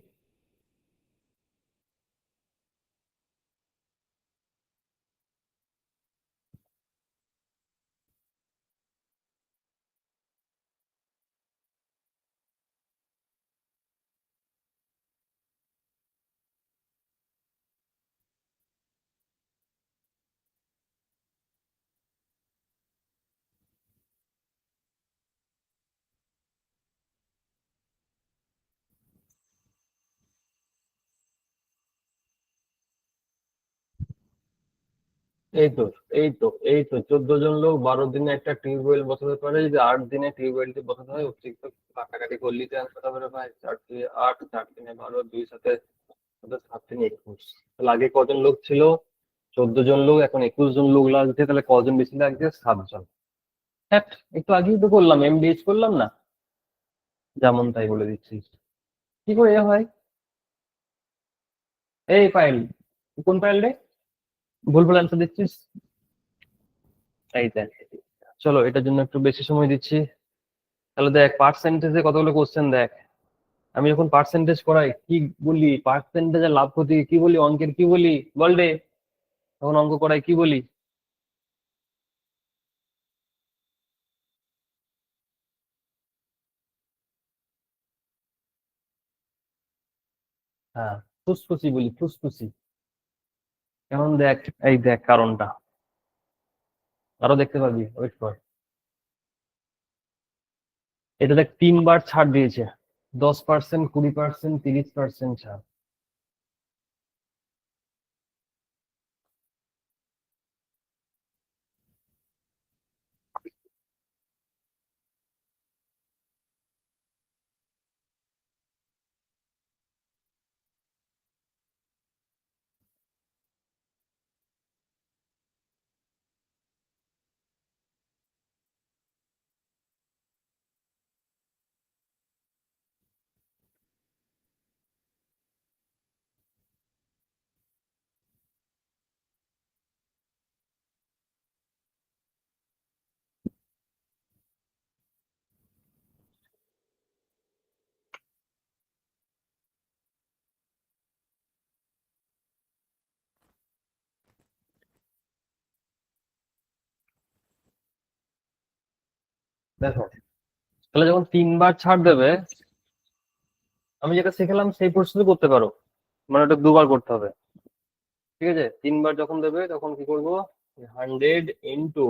এই তো এই তো 14 জন লোক 12 দিনে একটা টিউবওয়েল বসাতে পারে, যদি 8 দিনে টিউবওয়েলটি বসাতে হয় অতিরিক্ত কাটাকাটি করলি তো অ্যান্সার হবে রে ভাই। 4 দিয়ে 8, 4 দিনে 12, 2 সাথে 7 3 21। তাহলে আগে কজন লোক ছিল? 14 জন লোক, এখন 21 জন লোক লাগছে, তাহলে কজন বেশি লাগছে? 7 জন। হ্যাঁ, একটু আগেই তো করলাম, এমডিএইচ করলাম না? যেমন তাই বলে দিচ্ছি। কি করে এ হয়? এই পায়েল, কোন পায়েল রে? ভুল ভাল অ্যান্সার দিচ্ছিস। এই দেখ, চলো এটার জন্য একটু বেশি সময় দিচ্ছি। তাহলে দেখ পার্সেন্টেজে কতগুলো কোশ্চেন দেখ। আমি যখন পার্সেন্টেজ করাই কি বলি? পার্সেন্টেজের লাভ ক্ষতি কি বলি? অঙ্কের কি বলি বল রে? তখন অঙ্ক করাই কি বলি? হ্যাঁ, ফুসফুসি বলি, ফুসফুসি। কেমন দেখ, এই দেখ কারণটা, আরো দেখতে পাবি, ওয়েট কর। এটা দেখ 3 বার ছাড় দিয়েছে, 10%, 20%, 30% ছাড়। দেখো, তাহলে যখন 3 বার ছাড় দেবে, আমি যেটা শিখলাম সেই প্রশ্ন করতে পারো, মানে ওটা 2 বার করতে হবে। ঠিক আছে, 3 বার যখন দেবে তখন কি করবো? 100 ইন্টু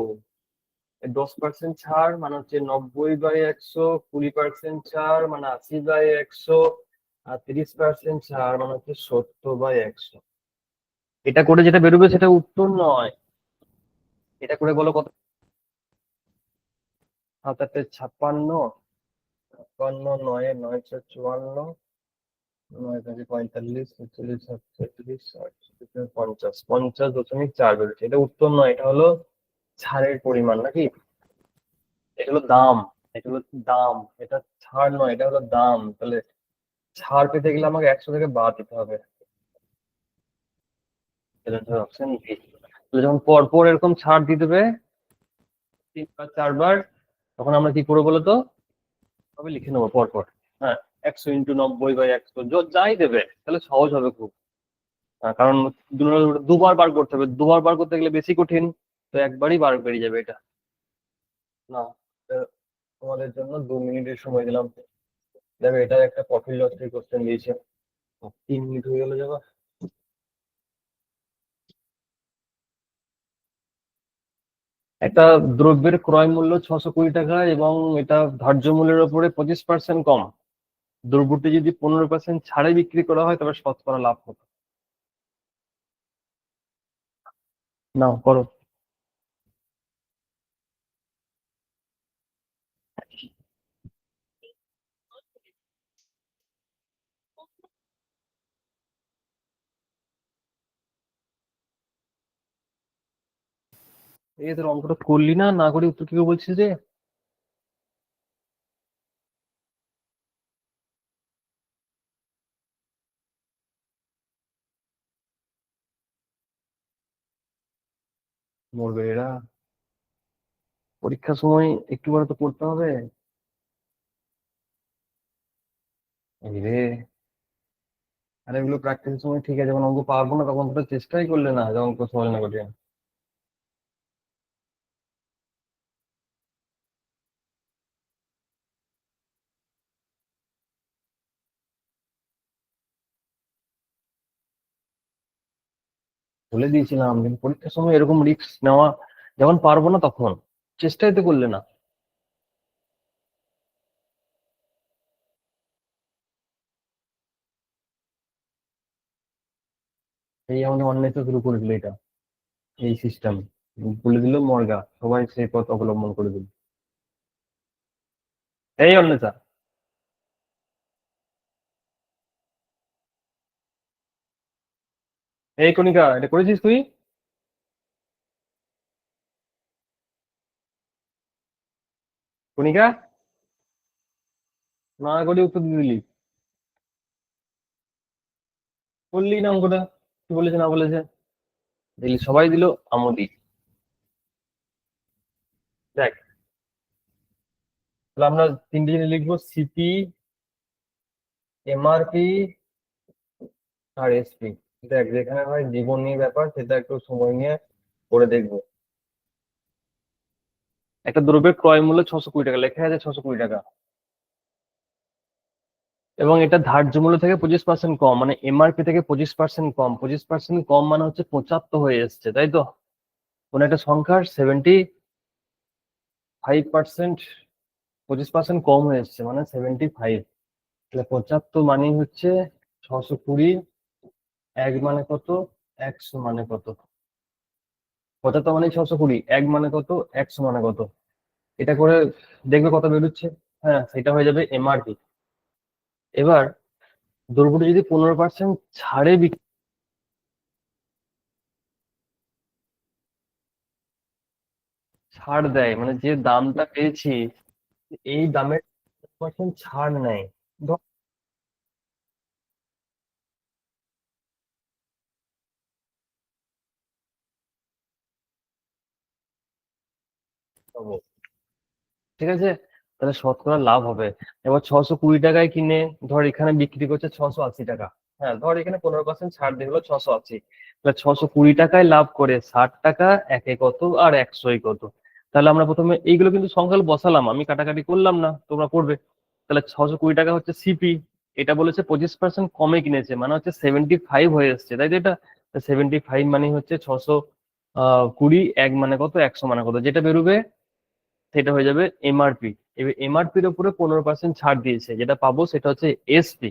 10% ছাড় মানে হচ্ছে 90/100, 20% ছাড় মানে 80/100, আর 30% ছাড় মানে হচ্ছে 70/100। এটা করে যেটা বেরোবে সেটা উত্তর নয়। এটা করে বলো কত? 7 8 56, 56, 9 9 4 54, 9 5 45, 46, 47, 48, 50, 50.4 বেরোচ্ছে। এটা উত্তর নয়, এটা হলো ছাড়ের পরিমাণ নাকি? এটা হলো দাম, এটা হলো দাম। এটা ছাড় নয়, এটা হলো দাম। তাহলে ছাড় পেতে গেলে আমাকে 100 থেকে বাদ দিতে হবে। Option B. তাহলে যখন পর পর এরকম ছাড় দিয়ে দেবে 3 বার 4 বার, তখন আমরা কি করবো বলতো? তবে লিখে নেবো পর পর। হ্যাঁ, 100 ইন্টু 90/100, যাই দেবে তাহলে সহজ হবে খুব। কারণ 2 বার বার করতে হবে, 2 বার বার করতে গেলে বেশি কঠিন। তো একবারই বার বেরিয়ে যাবে এটা। না, তোমাদের জন্য 2 মিনিটের সময় দিলাম। দেখো, এটা একটা প্রফিট লস কোশ্চেন দিয়েছে। 3 মিনিট হয়ে গেল যাবা। একটা দ্রব্যের ক্রয় মূল্য 620 টাকা এবং এটা ধার্য মূল্যের উপরে 25% কম। দ্রব্যটি যদি 15% ছাড়ে বিক্রি করা হয় তবে শতকরা লাভ হবে। নাও করো। এই তোর অঙ্কটা করলি না, না করে উত্তর কি করে বলছিস রে? মরবে এরা। পরীক্ষার সময় একটু করে তো পড়তে হবে। এই রে, আরে এগুলো প্র্যাকটিসের সময় ঠিক আছে, যখন অঙ্ক পারবো না তখন তো চেষ্টাই করলে না যে অঙ্ক সহজ না কঠিন। বলে দিয়েছিলাম, কিন্তু পরীক্ষার সময় এরকম রিস্ক নেওয়া, যখন পারবো না তখন চেষ্টাই তো করলে না। এই আমাদের অন্যায় তো শুরু করে দিল এটা। এই সিস্টেম বলে দিল মর্গা, সবাই সেই পথ অবলম্বন করে দিল। এই অন্বেষা, এই কণিকা, এটা করেছিস তুই? কণিকা, না করে উত্তর দিয়ে দিলি, বললি না অঙ্কটা কি বলেছে না বলেছে, দিলি সবাই দিল, আমও দিই। দেখ, তাহলে আমরা তিনটে জিনিস লিখবো, সিপি, এমআরপি আর এসপি। দেখ, যেখানে হয় জীবন নিয়ে ব্যাপার, সেটা একটু সময় নিয়ে করে দেখবো। একটা দ্রব্যের ক্রয় মূল্য 620 টাকা লেখা আছে, 620 টাকা, এবং এটা ধার্য মূল্য থেকে 25% কম, মানে এমআরপি থেকে 25% কম। 25% কম মানে হচ্ছে 75 হয়ে এসছে, তাই তো? কোন একটা সংখ্যার 75%, 25% কম হয়ে এসছে মানে 75। তাহলে 75 মানে হচ্ছে 620, এক মানে কত, 100 মানে কত? 75 মানে 620, এক মানে কত, 100 মানে কত? এটা করে দেখবে কত বেরোচ্ছে। হ্যাঁ, সেটা হয়ে যাবে এমআরপি। এবার দ্রব্যটি যদি 15% ছাড়ে ছাড় দেয়, মানে যে দামটা পেয়েছি এই দামের 10% ছাড় নেয়, ধর পাবো, ঠিক আছে? তাহলে শতকরা লাভ হবে। এবার 620 টাকায় কিনে ধর এখানে বিক্রি করছে 680 টাকা। হ্যাঁ, ধর এখানে 15% ছাড় দিয়ে হলো 680। তাহলে 620 টাকায় লাভ করে 60 টাকা, একে কত আর 100 কত? তাহলে আমরা প্রথমে এইগুলো কিন্তু সংখ্যা বসালাম, আমি কাটাকাটি করলাম না, তোমরা করবে। তাহলে 620 টাকা হচ্ছে সিপি। এটা বলেছে 25% কমে কিনেছে, মানে হচ্ছে 75 হয়ে এসছে, তাই তো? এটা 75 মানে হচ্ছে 620, এক মানে কত, 100 মানে কত, যেটা বেরোবে সেটা হয়ে যাবে এমআরপি। এবার এমআরপির উপরে 15% ছাড় দিয়েছে, যেটা পাবো সেটা হচ্ছে এসপি।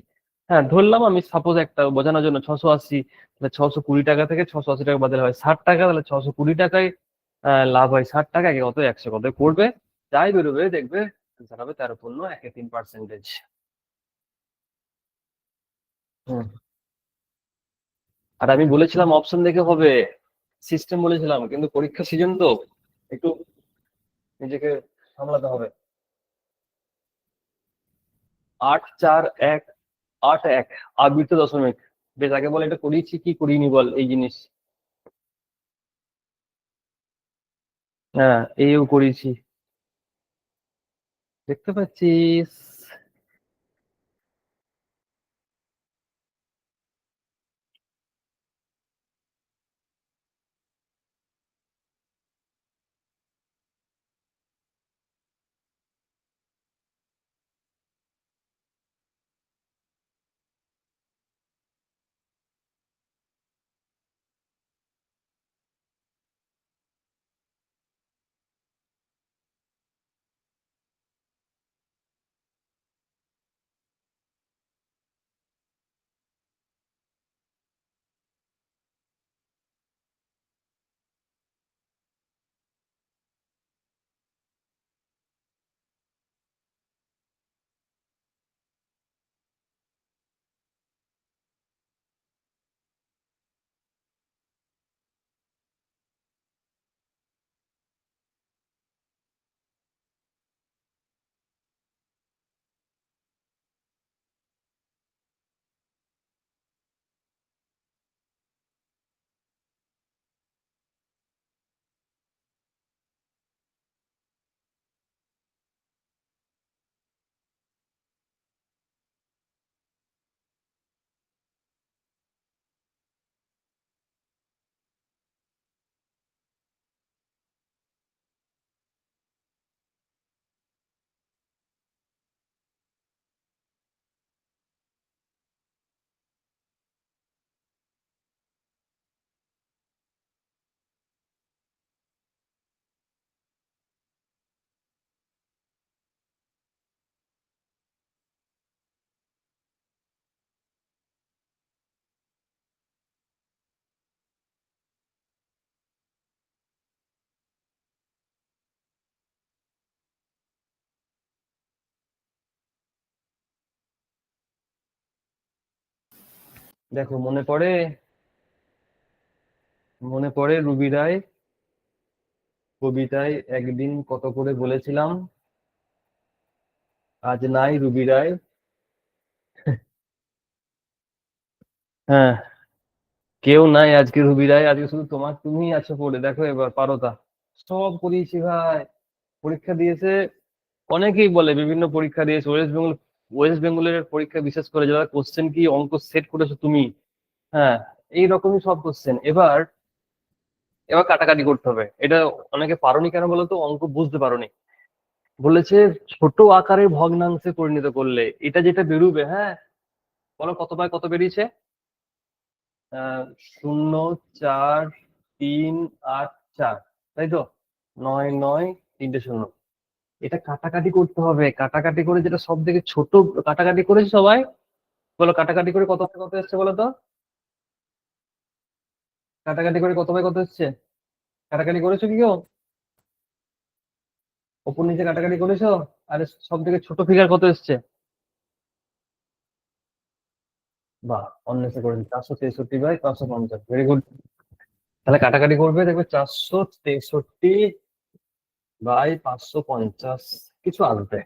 হ্যাঁ, ধরলাম আমি, সাপোজ একটা বোঝানোর জন্য 680, তাহলে 620 টাকা থেকে 680 টাকা বাদে হয় 60 টাকা, তাহলে 620 টাকায় লাভ হয় 60 টাকা, একে কত, 100 কত করবে, যাই বেরোবে দেখবে অ্যান্সার হবে 13.13%। হুম। আর আমি বলেছিলাম অপশন দেখে হবে, সিস্টেম বলেছিলাম, কিন্তু পরীক্ষা সিজন তো একটু নিজেকে সামলাতে হবে। 8, 4, 1, 8, 1, আবৃত দশমিক। বেশ, আগে বল এটা করিয়েছি কি করিনি, বল এই জিনিস। হ্যাঁ, এইও করিয়েছি, দেখতে পাচ্ছিস। দেখো, মনে পড়ে রুবি রায় কবিতায় একদিন কত করে বলেছিলাম, আজ নাই রুবি রায়। হ্যাঁ, কেউ নাই আজকে রুবি রায়, আজকে শুধু তুমিই আছো পড়ে, দেখো এবার পারোটা। সব করিয়েছি ভাই। পরীক্ষা দিয়েছে, অনেকেই বলে বিভিন্ন পরীক্ষা দিয়েছে, ওয়েস্ট বেঙ্গলের পরীক্ষা বিশেষ করে যারা কোশ্চেন কি অঙ্ক সেট করেছো তুমি। হ্যাঁ, এই রকমই সব কোশ্চেন। এবার এবার কাটাকাটি করতে হবে এটা। অনেকে পারোনি কেন বলো তো, অঙ্ক বুঝতে পারোনি। বলেছে ছোট আকারের ভগ্নাংশে পরিণত করলে এটা যেটা বেরোবে। হ্যাঁ, বলো কত বাই কত বেরিয়েছে? আহ 0, 4, 3, 8, 4, তাই তো? 9, 9, 3 শূন্য। এটা কাটাকাটি করতে হবে, কাটাকাটি করে যেটা সব থেকে ছোট কাটাকাটি করেছি সবাই। বলো কাটাকাটি করে কত বাই কত এসছে বলো তো? কাটাকাটি করে কত বাই কত এসছে? কাটাকাটি করেছো কি কেউ? ওপর নিচে কাটাকাটি করেছো? আরে সব থেকে ছোট ফিগার কত এসছে? বাহ, অন্বেষণ করেছি 463/550, ভেরি গুড। তাহলে কাটাকাটি করবে, দেখবে 463/550 কিছু আসবে।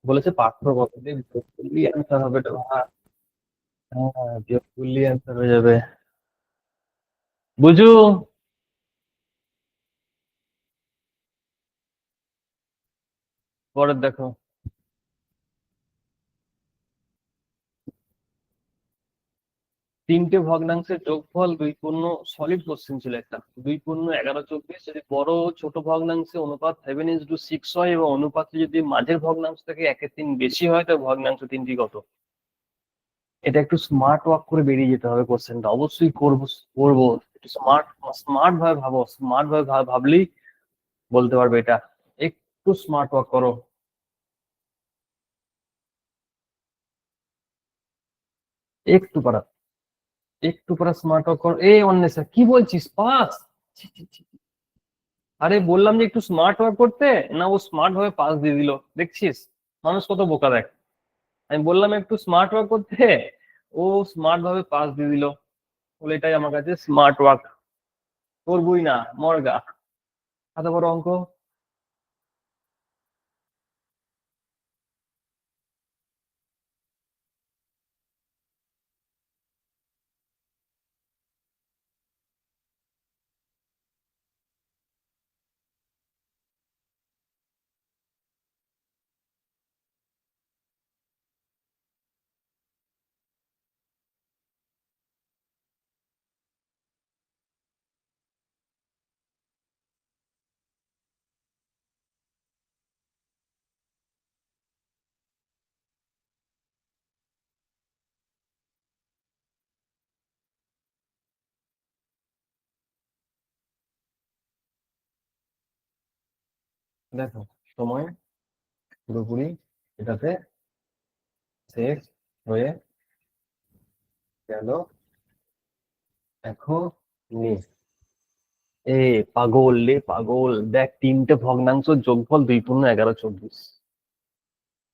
বলেছে পাঠ্য কত দিয়ে বিয়োগ করলেই অ্যান্সার হবে এটা ভাই। হ্যাঁ, বিয়োগ করলেই অ্যান্সার হয়ে যাবে। বুঝু, পরের দেখো। তিনটে ভগ্নাংশের যোগফল দুই পূর্ণ, সলিড কোশ্চেন ছিল একটা। 2 পূর্ণ 11, 24 যদি বড় ও ছোট ভগ্নাংশে অনুপাত 7:6 হয় এবং অনুপাতে যদি মাঝের ভগ্নাংশ থেকে 1/3 বেশি হয়, তো ভগ্নাংশ তিনটি কত? এটা একটু স্মার্ট ওয়ার্ক করে বেরিয়ে যেতে হবে কোশ্চেনটা, অবশ্যই করবো। করবো একটু স্মার্ট, স্মার্ট ভাবে ভাবো, স্মার্ট ভাবে ভাবলেই বলতে পারবে এটা। একটু স্মার্ট ওয়ার্ক করো। একটু পারা, একটু পারা স্মার্ট ওয়ার্ক করো। এই অন্বেষা কি বলছিস, পাস? ছি, ছি, ছি। আরে বললাম যে একটু স্মার্ট ওয়ার্ক করতে, না ও স্মার্ট ভাবে পাস দিয়ে দিল। দেখছিস মানুষ কত বোকা দেখ। আমি বললাম একটু স্মার্ট ওয়ার্ক করতে, ও স্মার্ট ভাবে পাস দিয়ে দিল। বলে এটাই আমার কাছে স্মার্ট ওয়ার্ক। করবই না, মর্গা। এত বড় অঙ্ক। দেখো, সময় পুরোপুরি এটাতে শেষ হয়ে গেল এখন। এ পাগল রে পাগল, দেখ তিনটে ভগ্নাংশ যোগফল 2 পূর্ণ 11, 24।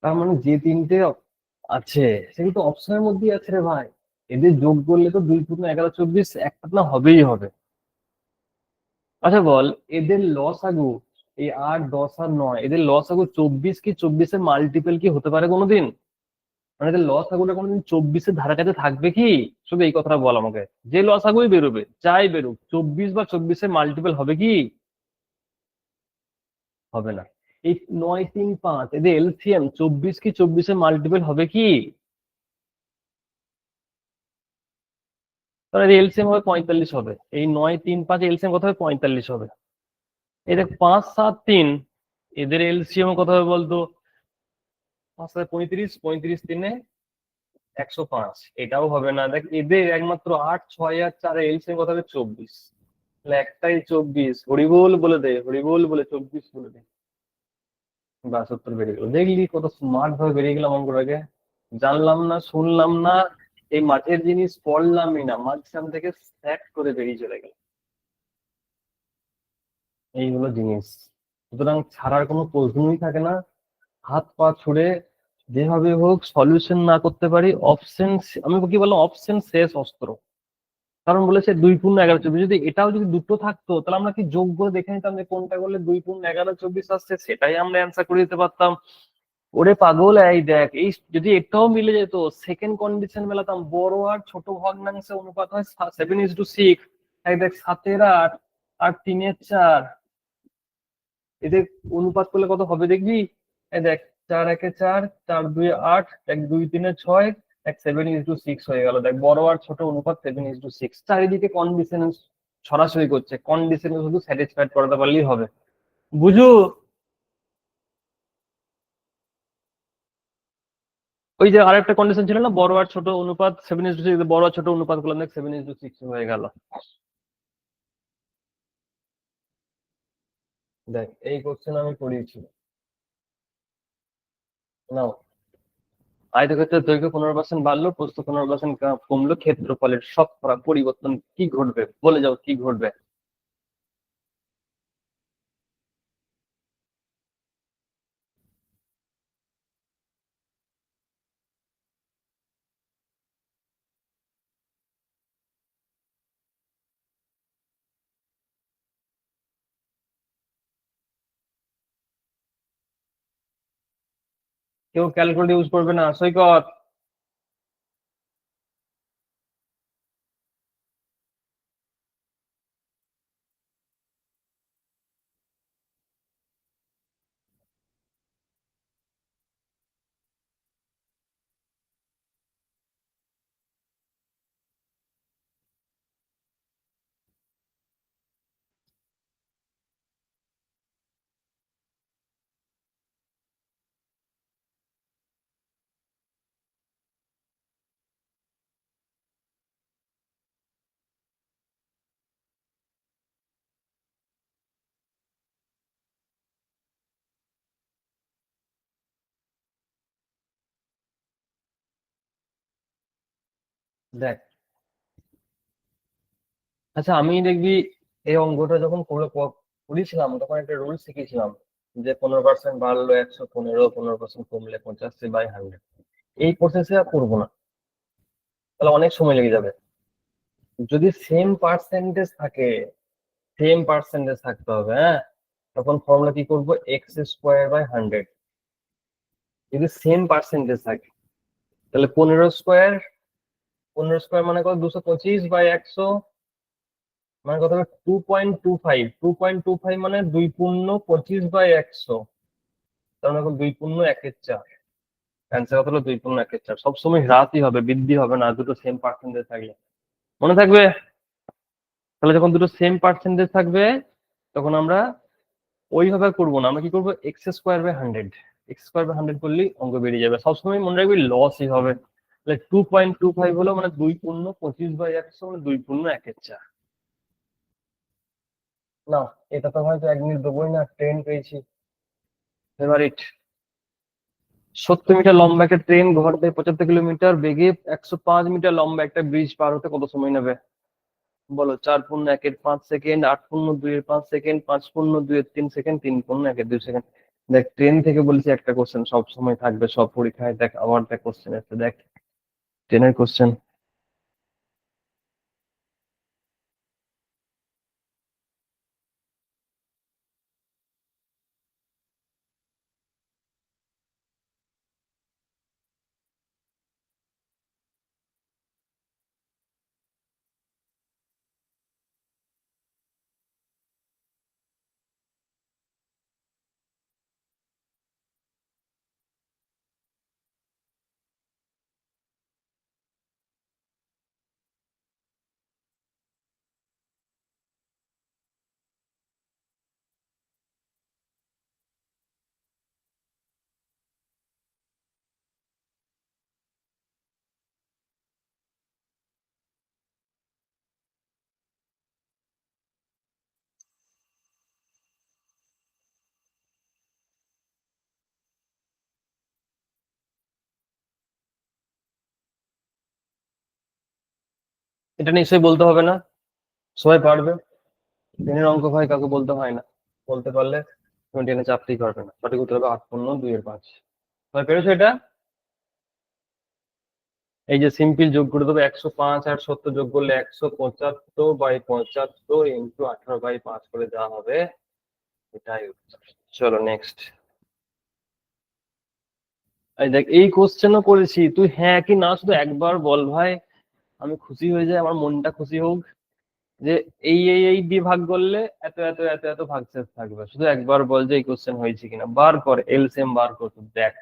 তার মানে যে তিনটে আছে সেগুলো তো অপশনের মধ্যেই আছে রে ভাই। এদের যোগ করলে তো 2 পূর্ণ 11, 24 একটা না হবেই হবে। আচ্ছা বল, এদের লসাগু, এই 8, 10 আর 9, এদের লসাগু 24 কি 24-এর মাল্টিপল কি হতে পারে কোনোদিন? মানে এদের লসাগুটা কোনোদিন 24-এর ধারে কাছে থাকবে কি? শুধু এই কথাটা বল আমাকে। যে লসাগুই বেরোবে, যাই বেরোক, 24 বা 24-এর মাল্টিপল হবে কি? হবে না। এই 9, 3, 5 এদের এলসিএম 24 কি 24-এর মাল্টিপল হবে কি? তাহলে এলসিএম হবে 45 হবে। এই 9, 3, 5 এলসিএম কত হবে? 45 হবে। এই দেখ 5, 7, 3, এদের এলসিএম কত হবে বলতো? 5, 7, 35, 35, 3 105। এটাও হবে না। দেখ এদের একমাত্র 8, 6 আর 4 এলসিএম কত হবে? 24। তাহলে একটাই 24, হরিবোল বলে দে, হরিবোল বলে 24 বলে দে। বা 70 বেরিয়ে গেল। দেখলি কত স্মার্ট ভাবে বেরিয়ে গেলাম অঙ্কটাকে। জানলাম না, শুনলাম না, এই মাঠের জিনিস পড়লামই না, মাঝখান থেকে স্যাট করে বেরিয়ে চলে গেল। এই হলো জিনিস। সুতরাং ছাড়ার কোনো প্রশ্নই থাকে না। হাত পা ছুড়ে যেভাবে হোক সলিউশন না করতে পারি, অপশন, আমি কি বললাম, অপশন শেষ অস্ত্র। কারণ বলেছে 2 × 11 24, যদি এটাও যদি দুটো থাকতো তাহলে আমরা কি যোগ করে দেখে নিতাম যে কোনটা করলে 2 × 11 24 আসছে, সেটাই আমরা অ্যান্সার করে দিতে পারতাম। ওরে পাগল, এই দেখ, এই যদি এটাও মিলে যেত, সেকেন্ড কন্ডিশন মেলাতাম, বড় আর ছোট ভগ্নাংশে অনুপাত হয় 7:6। এই দেখ, 7-এর 8 আর 3-এর 4, এদের অনুপাত করলে কত হবে দেখবি। এই দেখ, 4-1-4, 4-2-8, 1-2-3-6, 7:6 হয়ে গেল। দেখ, বড় আর ছোট অনুপাত 7:6। চারিদিকে কন্ডিশন ছড়াছড়ি করছে, কন্ডিশন শুধু স্যাটিসফাইড করাতে পারলেই হবে। বুঝু, ওই যে আরেকটা কন্ডিশন ছিল না, বড় আর ছোট অনুপাত 7:6, বড় আর ছোট অনুপাত করলাম, দেখ 7:6 হয়ে গেল। দেখ, এই কোশ্চেন আমি করিয়েছি। নাও, আয়তক্ষেত্রের দৈর্ঘ্য 15% বাড়লো, প্রস্থ 15% কমলো, ক্ষেত্রফলের শতকরা পরিবর্তন কি ঘটবে, বলে যাও কি ঘটবে। কেউ ক্যালকুলেটর ইউজ করবে না, সৈকত। দেখ, আচ্ছা, আমি দেখবি এই অঙ্কটা যখন করেছিলাম তখন একটা রুল শিখেছিলাম, যে 15% বাড়লো 115, 15% কমলে 85/100। এই প্রসেসে আর করবো না, তাহলে অনেক সময় লেগে যাবে। যদি সেম পার্সেন্টেজ থাকে, সেম পার্সেন্টেজ থাকতে হবে, হ্যাঁ, তখন ফর্মুলা কি করবো, x²/100। যদি সেম পার্সেন্টেজ থাকে, তাহলে 15 স্কোয়ার মানে কত, 225/100, মানে কত হবে, 2.25। 2.25 মানে 2×25/100, তার মানে 2×1/4। অ্যান্সার কত হলো, 2×1/4। সবসময় হ্রাসই হবে, বৃদ্ধি হবে না, দুটো সেম পার্সেন্টেজ থাকলে। মনে থাকবে? তাহলে যখন দুটো সেম পার্সেন্টেজ থাকবে, তখন আমরা ওইভাবে করবো না, আমরা কি করবো, x²/100। x²/100 করলেই অঙ্ক বেরিয়ে যাবে। সবসময় মনে রাখবি লসই হবে। তাহলে 2.25 হলো মানে 2×25/100, মানে 2×1/4। না, এটা তো হয়তো 1 মিনিট দেবোই না, ট্রেন পেয়েছি। ফেভারিট। 70 মিটার লম্বা একটা ট্রেন ঘন্টায় 75 কিলোমিটার বেগে 105 মিটার লম্বা একটা ব্রিজ পার হতে কত সময় নেবে? বলো। 4×1-5 সেকেন্ড, 8×2-5 সেকেন্ড, 5×2-3 সেকেন্ড, 3×1-2 সেকেন্ড। দেখ, ট্রেন থেকে বলেছি একটা কোশ্চেন সব সময় থাকবে সব পরীক্ষায়। দেখ, আবার দেখ কোশ্চেন আছে, দেখ ট্রেনের কোশ্চেন। এটা নিশ্চয়ই বলতে হবে না, সবাই পারবে। ট্রেনের অঙ্ক ভাই কাউকে বলতে হয় না, বলতে পারলে তুমি ট্রেনে চাপতেই পারবে না। সঠিক উত্তর হবে 8×2-5। সবাই পেরেছো এটা? এই যে সিম্পল যোগ করে দেবো, 105 আর 70 যোগ করলে 175/75 ইন্টু 18/5 করে দেওয়া হবে। এটাই উত্তর। চলো নেক্সট। এই দেখ, এই কোশ্চেনও করেছি, তুই হ্যাঁ কি না শুধু একবার বল ভাই, আমি খুশি হয়ে যাই, আমার মনটা খুশি হোক যে এই দিয়ে ভাগ করলে এত এত এত এত ভাগশেষ থাকবে। শুধু একবার বল যে এই কোশ্চেন হয়েছে কিনা, বার কর, এলসিএম বার কর, তুই দেখ।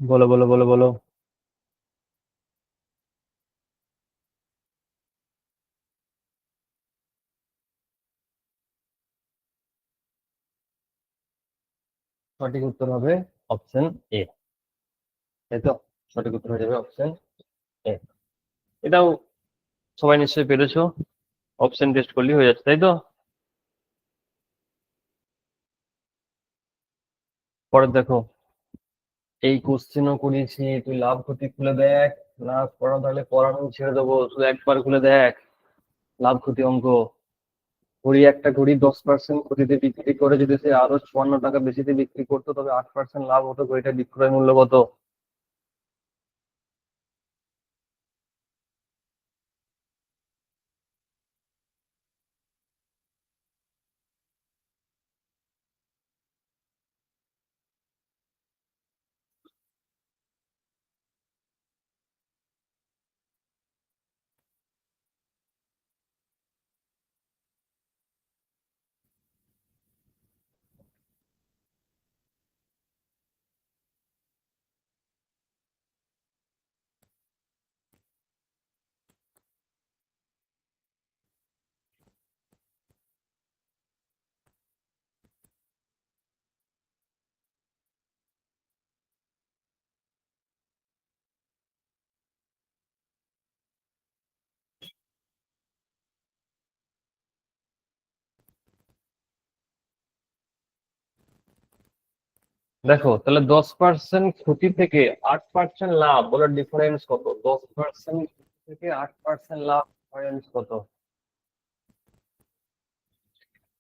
বলো বলো বলো বলো। সঠিক উত্তর হবে অপশন এ, তাই তো? সঠিক উত্তর হয়ে যাবে অপশন এ। এটাও সবাই নিশ্চয়ই পেরেছো, অপশন টেস্ট করলেই হয়ে যাচ্ছে, তাই তো? পরে দেখো, এই কোশ্চেনও করিয়েছি, তুই লাভ ক্ষতি খুলে দেখ। না পড়া তাহলে পড়ানো ছেড়ে দেবো, শুধু একবার খুলে দেখ লাভ ক্ষতি অঙ্ক। ঘড়ি, একটা ঘড়ি 10% ক্ষতিতে বিক্রি করে যদি সে আরো 54 টাকা বেশিতে বিক্রি করতো, তবে 8% লাভ হতো। ঘড়িটা বিক্রয় মূল্য কত? দেখো তাহলে 10% ক্ষতি থেকে 8% লাভ, বলার ডিফারেন্স কত? 10% থেকে 8% লাভ, ডিফারেন্স কত?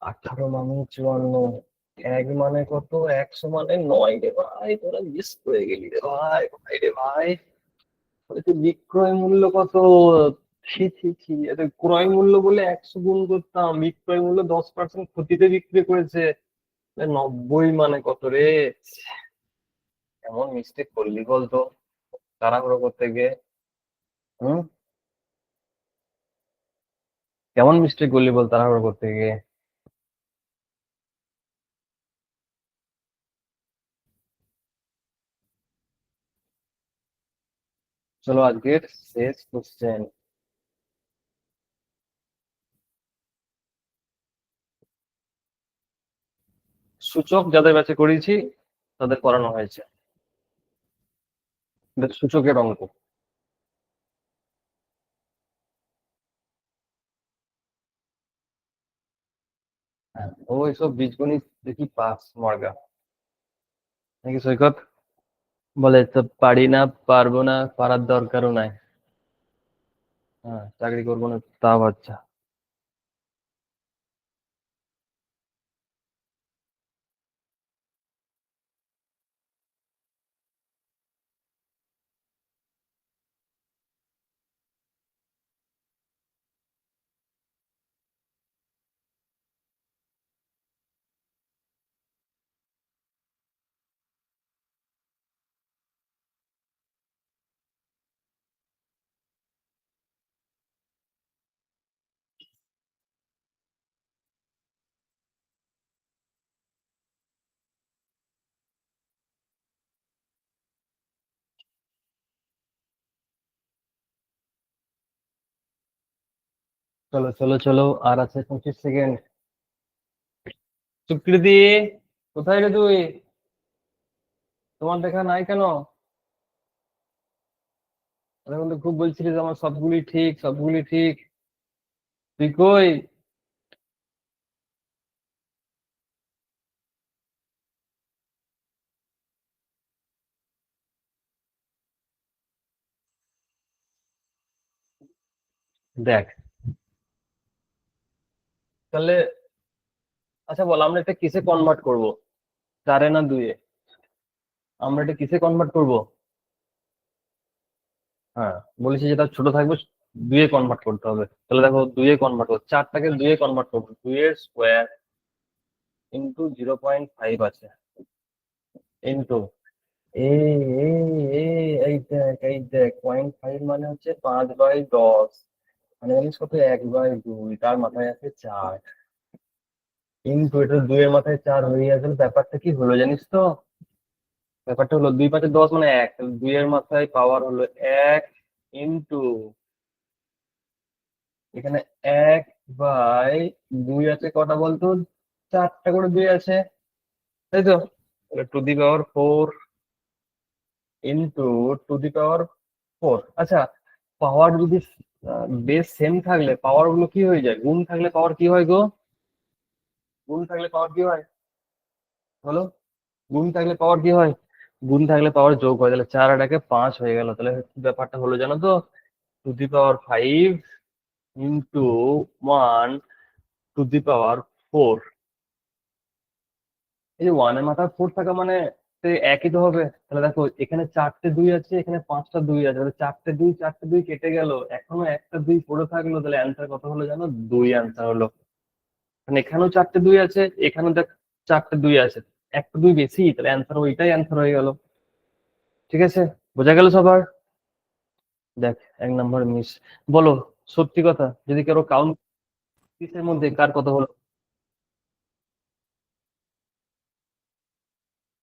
18 মানে 54, এক মানে কত? 100 মানে 9 রে ভাই, তোরা মিস করে গেলি রে ভাই, ভাই রে ভাই। বলছে বিক্রয় মূল্য কত? ছি ছি ছি, এটা ক্রয় মূল্য বলে 100 গুণ করতাম, বিক্রয় মূল্য 10% ক্ষতিতে বিক্রি করেছে। 90 মানে কত রে? এমন মিস্টেক করলি বলতো তাড়াহুড়ো করতে গিয়ে? হুম, কেমন মিস্টেক করলি বল তাড়াহুড়ো করতে গিয়ে? চলো আজকের শেষ কোশ্চেন। সূচক যাদের ব্যাচে করেছি তাদের করানো হয়েছে, এটা সূচকের অঙ্ক। হ্যাঁ, ও এসব বীজগণিত দেখি পাস মার্গা নাকি সৈকত? বলে তো পারি না, পারবো না, পারার দরকারও নাই। হ্যাঁ, চাকরি করবো না তাও আচ্ছা। চলো চলো চলো, আর আছে 25 সেকেন্ড। সুকৃতি, কোথায় রে তুই? তোমার দেখা নাই কেন? এখন তো খুব বলছিলিস আমার সবগুলি ঠিক, সবগুলি ঠিক। তুই কই? দেখ, তাহলে আচ্ছা বল, আমরা এটা কিসে কনভার্ট করব? চারে না দুইয়ে? আমরা এটা কিসে কনভার্ট করব? হ্যাঁ, বলেছি যেটা ছোট থাকবে দুইয়ে কনভার্ট করতে হবে। তাহলে দেখো, দুইয়ে কনভার্ট করবো, চারটাকে দুইয়ে কনভার্ট করবো, 2 এর স্কোয়ার ইন্টু 0.5 আছে, ইন্টু এ এ এ এই দেখ 0.5 মানে হচ্ছে 5/10। মানে জানিস কত? 1/2, তার মাথায় আছে 4। কিন্তু এটা 2 এর মাথায় 4 হয়ে গেছে, ব্যাপারটা কি হলো জানিস তো? ব্যাপারটা হলো 2 × 5 = 10 মানে 1, তাহলে 2 এর মাথায় পাওয়ার হলো 1, ইন্টু এখানে 1/2 আছে কটা বলতো? 4টা করে 2 আছে, তাই তো? তাহলে two the power 4 into two the power 4। আচ্ছা, পাওয়ার যদি বেস সেম থাকলে পাওয়ার গুলো কি হয়ে যায়? গুণ থাকলে পাওয়ার কি হয় গো? গুণ থাকলে পাওয়ার কি হয় বলো? গুণ থাকলে পাওয়ার কি হয়? গুণ থাকলে পাওয়ার যোগ হয়। তাহলে 4 আর 1 এ 5 হয়ে গেল। তাহলে কি ব্যাপারটা হলো জানো তো? Two the power 5 into 1 two the power 4। এই যে 1 এর মাথায় 4 থাকা মানে তো একই তো হবে। তাহলে দেখো, এখানে 4টে 2 আছে, এখানে 5টা 2 আছে, তাহলে 4টে 2 কেটে গেল, এখনো একটা 2 পড়ে থাকলো। তাহলে অ্যান্সার কত হলো জানো? 2 অ্যান্সার হলো। মানে এখানেও 4টে 2 আছে, এখানেও দেখ 4টে 2 আছে, একটা 2 বেশি, তাহলে অ্যান্সার ওইটাই অ্যান্সার হয়ে গেল। ঠিক আছে, বোঝা গেল সবার? দেখ, 1 নম্বর মিস। বলো, সত্যি কথা, যদি কারো কাউন্ট 30 এর মধ্যে কার কত হলো?